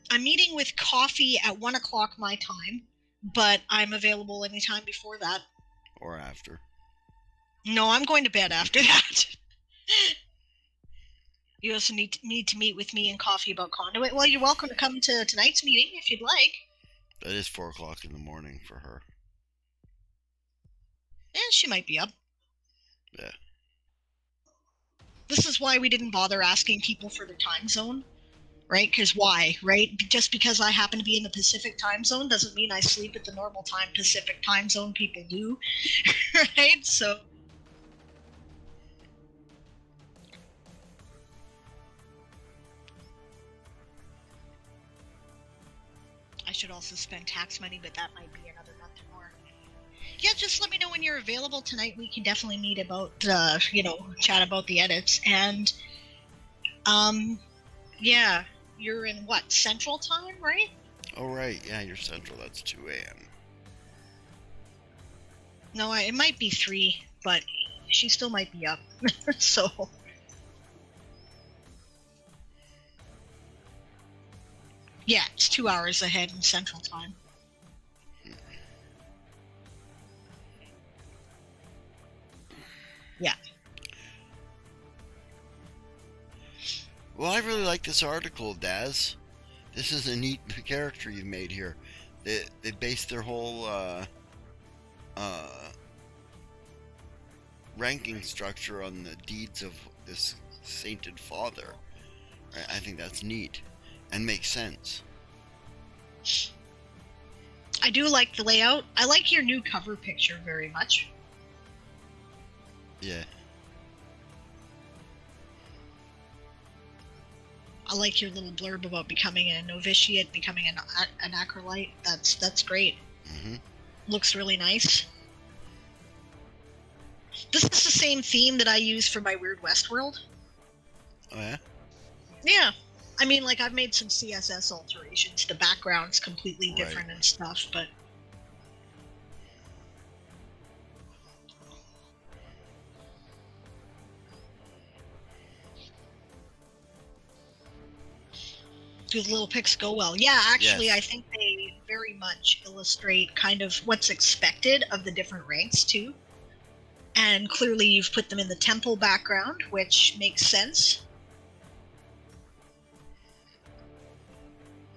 I'm meeting with coffee at 1 o'clock my time, but I'm available anytime before that. Or after. No, I'm going to bed after that. You also need to meet with me and coffee about Conduit. Well, you're welcome to come to tonight's meeting if you'd like. That is 4 o'clock in the morning for her. And she might be up. Yeah. This is why we didn't bother asking people for their time zone. right? Because why, right? Just because I happen to be in the Pacific time zone doesn't mean I sleep at the normal time Pacific time zone people do, right? So I should also spend tax money, but that might be another month more. Yeah, just let me know when you're available tonight. We can definitely meet about, chat about the edits. And, yeah, you're in what, Central Time, right? Oh, right. Yeah, you're Central. That's 2 a.m. No, it might be 3, but she still might be up. So, yeah, it's 2 hours ahead in Central Time. Yeah. Well, I really like this article, Daz. This is a neat character you've made here. They based their whole ranking structure on the deeds of this sainted father. I think that's neat and makes sense. I do like the layout. I like your new cover picture very much. Yeah. I like your little blurb about becoming a novitiate, becoming an acolyte. That's great. Mm-hmm. Looks really nice. This is the same theme that I use for my Weird West world. Oh, yeah? Yeah. I mean, like, I've made some CSS alterations. The background's completely different and stuff, but... Do the little pics go well? Yeah, actually, Yes. I think they very much illustrate kind of what's expected of the different ranks, too. And clearly you've put them in the temple background, which makes sense.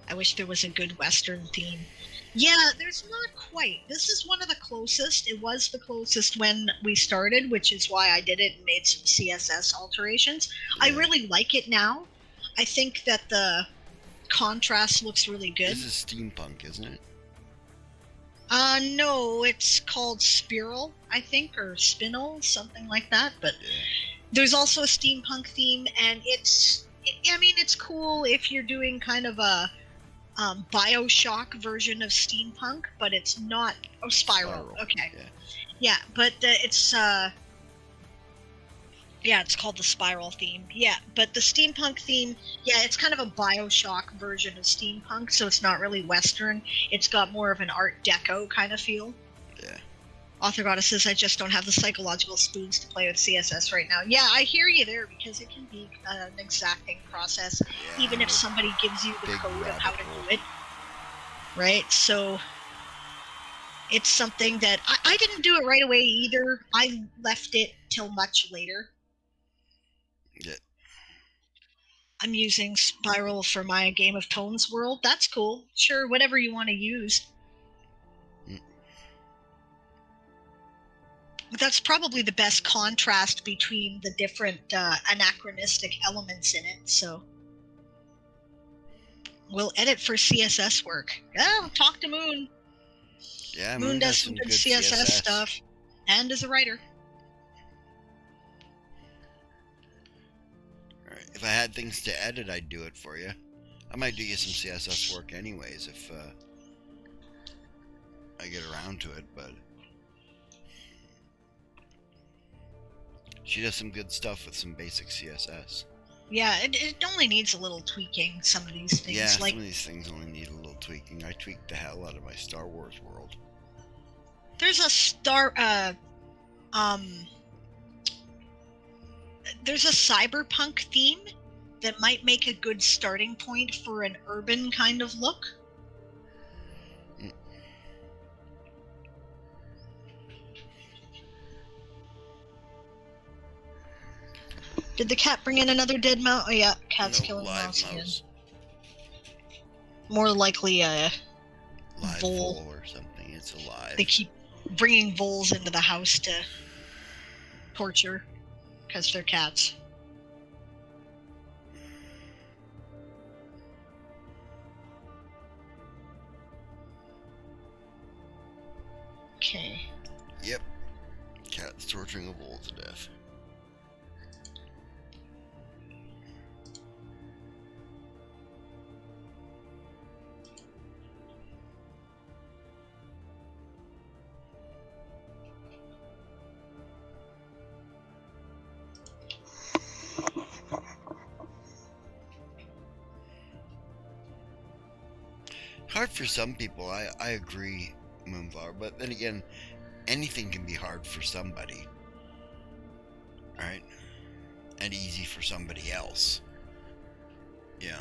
I wish there was a good Western theme. Yeah, there's not quite. This is one of the closest. It was the closest when we started, which is why I did it and made some CSS alterations. Yeah. I really like it now. I think that the contrast looks really good. This is steampunk, isn't it? No, it's called Spiral, I think, or Spinel, something like that. But yeah. There's also a steampunk theme, and it's cool if you're doing kind of a Bioshock version of steampunk, but it's not. Oh, Spiral. Okay. Yeah, but it's it's called the Spiral theme. Yeah, but the steampunk theme, it's kind of a Bioshock version of steampunk, so it's not really Western. It's got more of an Art Deco kind of feel. Yeah. Author Goddess says, I just don't have the psychological spoons to play with CSS right now. Yeah, I hear you there, because it can be an exacting process, even if somebody gives you the code of how to do it. Right? So it's something that I didn't do it right away either. I left it till much later. Yeah. I'm using Spiral for my Game of Tones world. That's cool. Sure, whatever you want to use. That's probably the best contrast between the different anachronistic elements in it, so we'll edit for CSS work. Oh, talk to Moon. Yeah, Moon does some good CSS stuff, and is a writer. Alright, if I had things to edit, I'd do it for you. I might do you some CSS work anyways if I get around to it, but she does some good stuff with some basic CSS. Yeah, it only needs a little tweaking, some of these things. Yeah, some of these things only need a little tweaking. I tweaked the hell out of my Star Wars world. There's a there's a cyberpunk theme that might make a good starting point for an urban kind of look. Did the cat bring in another dead mouse? Oh yeah, cat's killing the mouse again. More likely a live vole or something. It's alive. They keep bringing voles into the house to torture because they're cats. Okay. Yep. Cat's torturing a bull to death. Hard for some people, I agree, Moonflower, but then again, anything can be hard for somebody. Alright? And easy for somebody else. You know.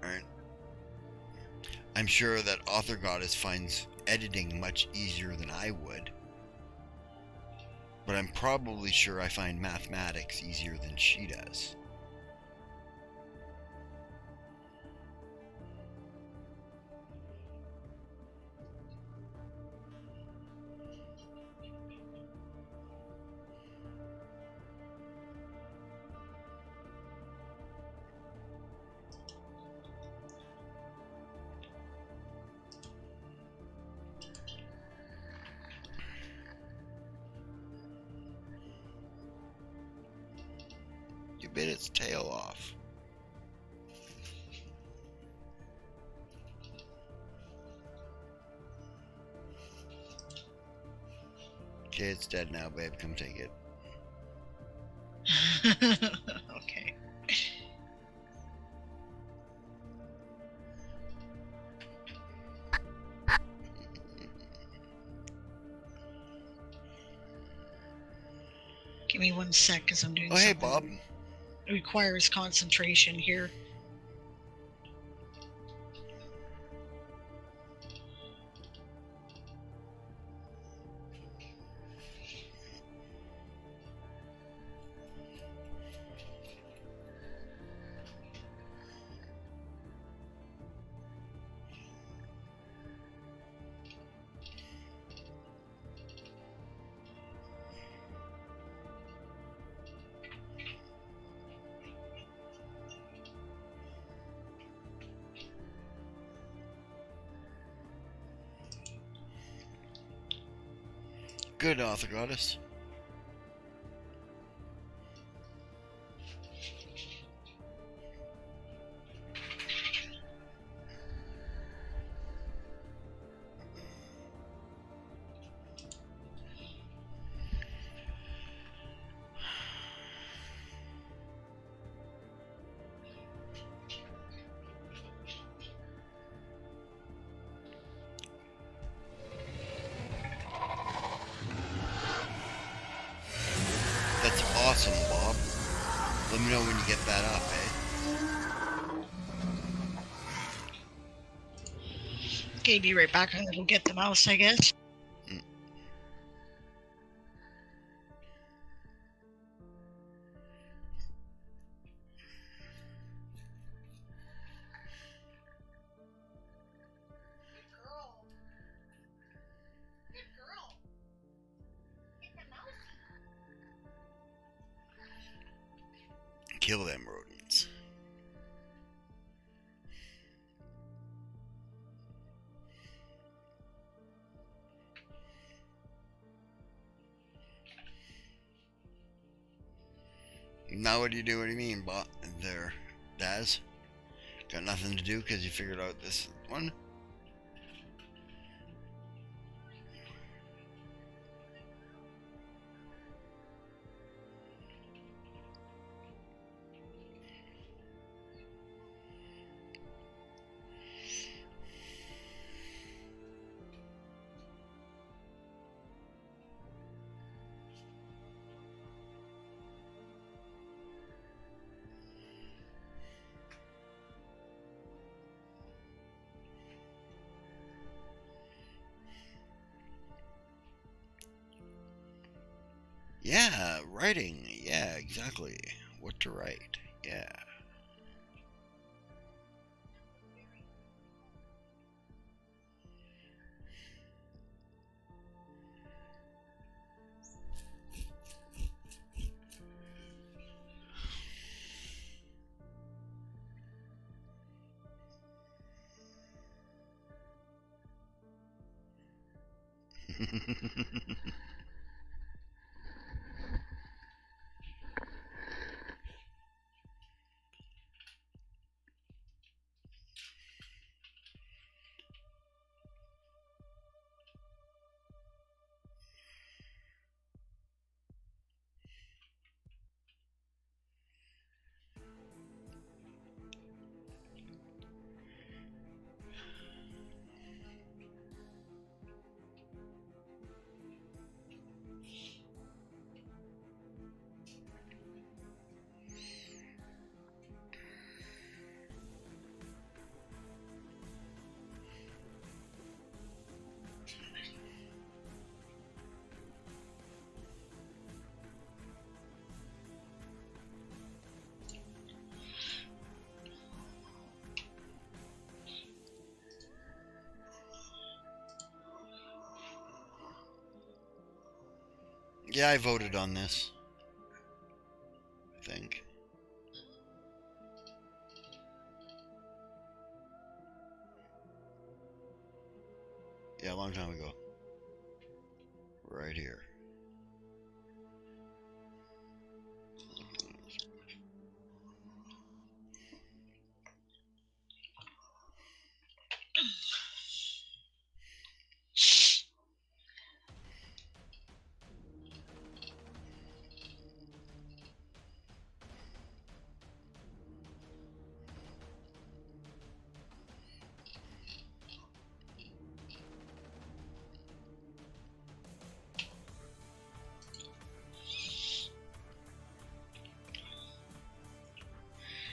Alright? I'm sure that Author Goddess finds editing much easier than I would. But I'm probably sure I find mathematics easier than she does. You bit its tail off. Okay, it's dead now, babe. Come take it. Okay. Give me 1 sec, because I'm doing Oh, hey, something Bob. that requires concentration here. Good, Author Goddess. That's awesome, Bob. Let me know when you get that up, eh? Okay, be right back. I'm gonna get the mouse, I guess. Kill them rodents. Now what do you do? What do you mean, Bob? There, Daz? Got nothing to do because you figured out this one? Yeah, writing. Yeah, exactly. What to write. Yeah. Yeah, I voted on this. I think. Yeah, a long time ago. Right here.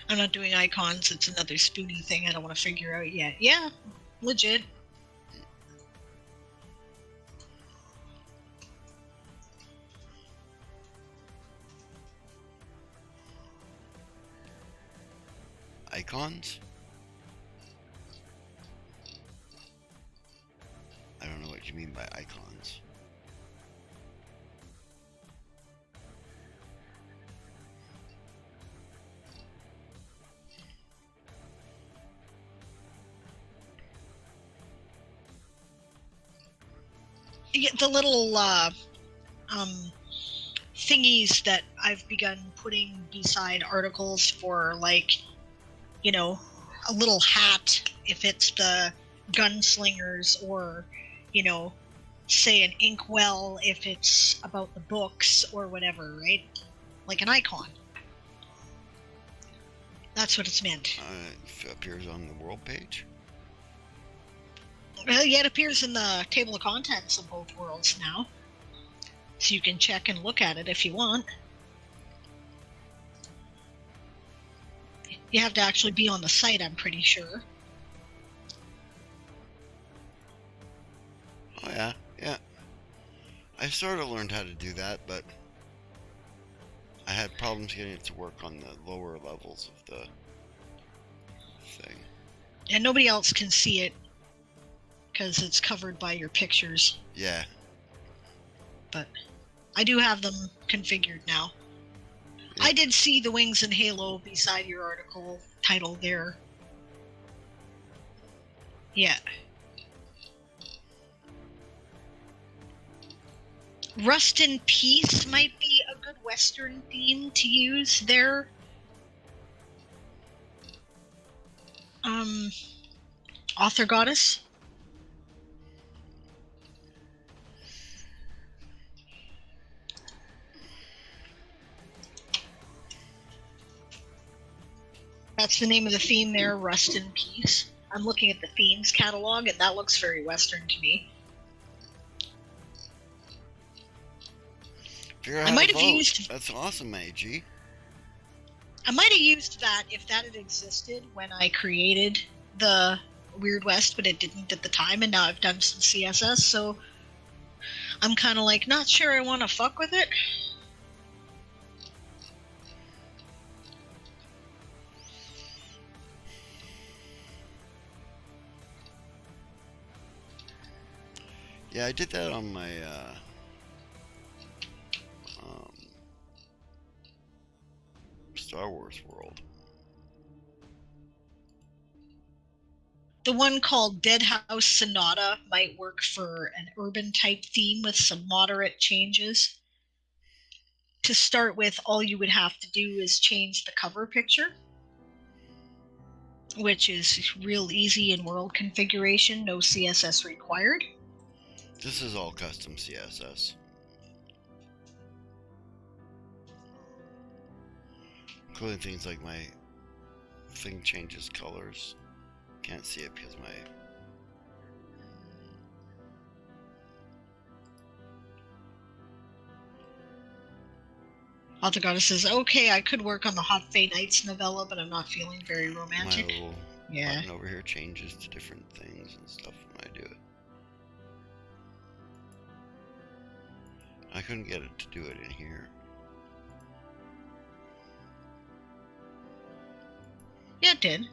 I'm not doing icons. It's another spoony thing I don't want to figure out yet. Yeah, legit. Icons? I don't know what you mean by icons. Yeah, the little thingies that I've begun putting beside articles for, like, you know, a little hat if it's the gunslingers, or, you know, say an inkwell if it's about the books or whatever, right? Like an icon. That's what it's meant. It appears on the world page. Well, yeah, it appears in the table of contents of both worlds now. So you can check and look at it if you want. You have to actually be on the site, I'm pretty sure. Oh yeah, yeah. I sort of learned how to do that, but I had problems getting it to work on the lower levels of the thing. And nobody else can see it because it's covered by your pictures. Yeah. But I do have them configured now. Yeah. I did see the wings and halo beside your article title there. Yeah. Rust in Peace might be a good Western theme to use there. Author Goddess. That's the name of the theme there, Rust in Peace. I'm looking at the themes catalog, and that looks very Western to me. I might have used... That's awesome, AG. I might have used that if that had existed when I created the Weird West, but it didn't at the time, and now I've done some CSS, so I'm kind of like, not sure I want to fuck with it. Yeah, I did that on my Star Wars world. The one called Dead House Sonata might work for an urban type theme with some moderate changes. To start with, all you would have to do is change the cover picture, which is real easy in world configuration, no CSS required. This is all custom CSS. Including things like my thing changes colors. Can't see it because my... Author Goddess says, okay, I could work on the Hot Fay Nights novella, but I'm not feeling very romantic. My little button over here changes to different things and stuff when I do it. I couldn't get it to do it in here. Yeah, it did.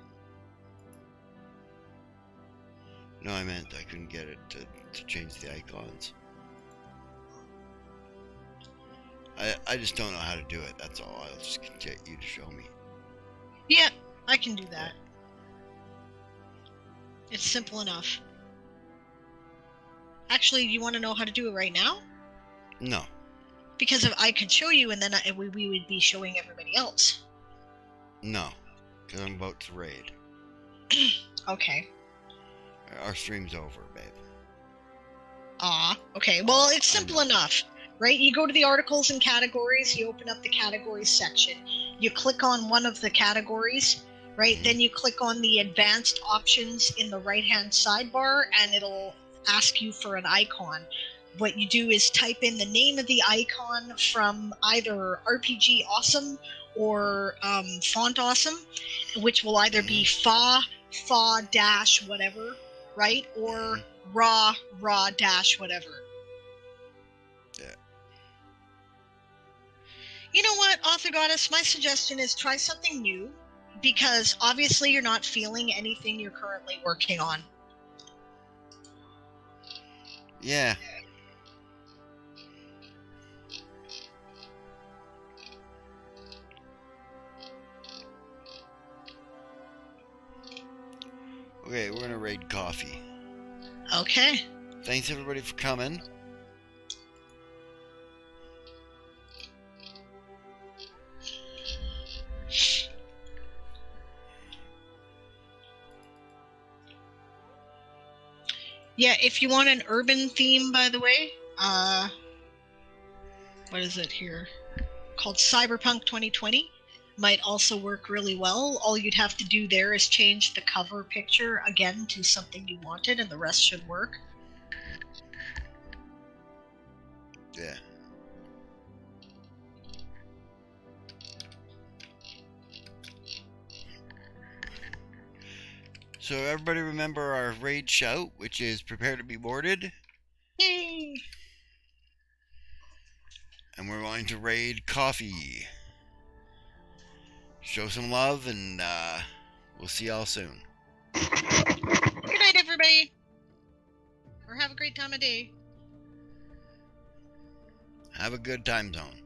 No, I meant I couldn't get it to change the icons. I just don't know how to do it, that's all. I'll just get you to show me. Yeah, I can do that. It's simple enough. Actually, you want to know how to do it right now? No. Because if I could show you, and then we would be showing everybody else. No, because I'm about to raid. Okay. Our stream's over, babe. Okay. Well, it's simple enough, right? You go to the articles and categories, you open up the categories section, you click on one of the categories, right? Then you click on the advanced options in the right-hand sidebar, and it'll ask you for an icon. What you do is type in the name of the icon from either RPG Awesome or Font Awesome, which will either be fa dash whatever, right? Or raw dash whatever. Yeah. You know what, Author Goddess? My suggestion is try something new, because obviously you're not feeling anything you're currently working on. Yeah. Okay, we're gonna raid coffee. Okay. Thanks everybody for coming. Yeah, if you want an urban theme, by the way, what is it here? Called Cyberpunk 2020. Might also work really well. All you'd have to do there is change the cover picture again to something you wanted, and the rest should work. Yeah. So everybody remember our raid shout, which is prepare to be boarded. Yay! And we're going to raid coffee. Show some love, and we'll see y'all soon. Good night, everybody. Or have a great time of day. Have a good time zone.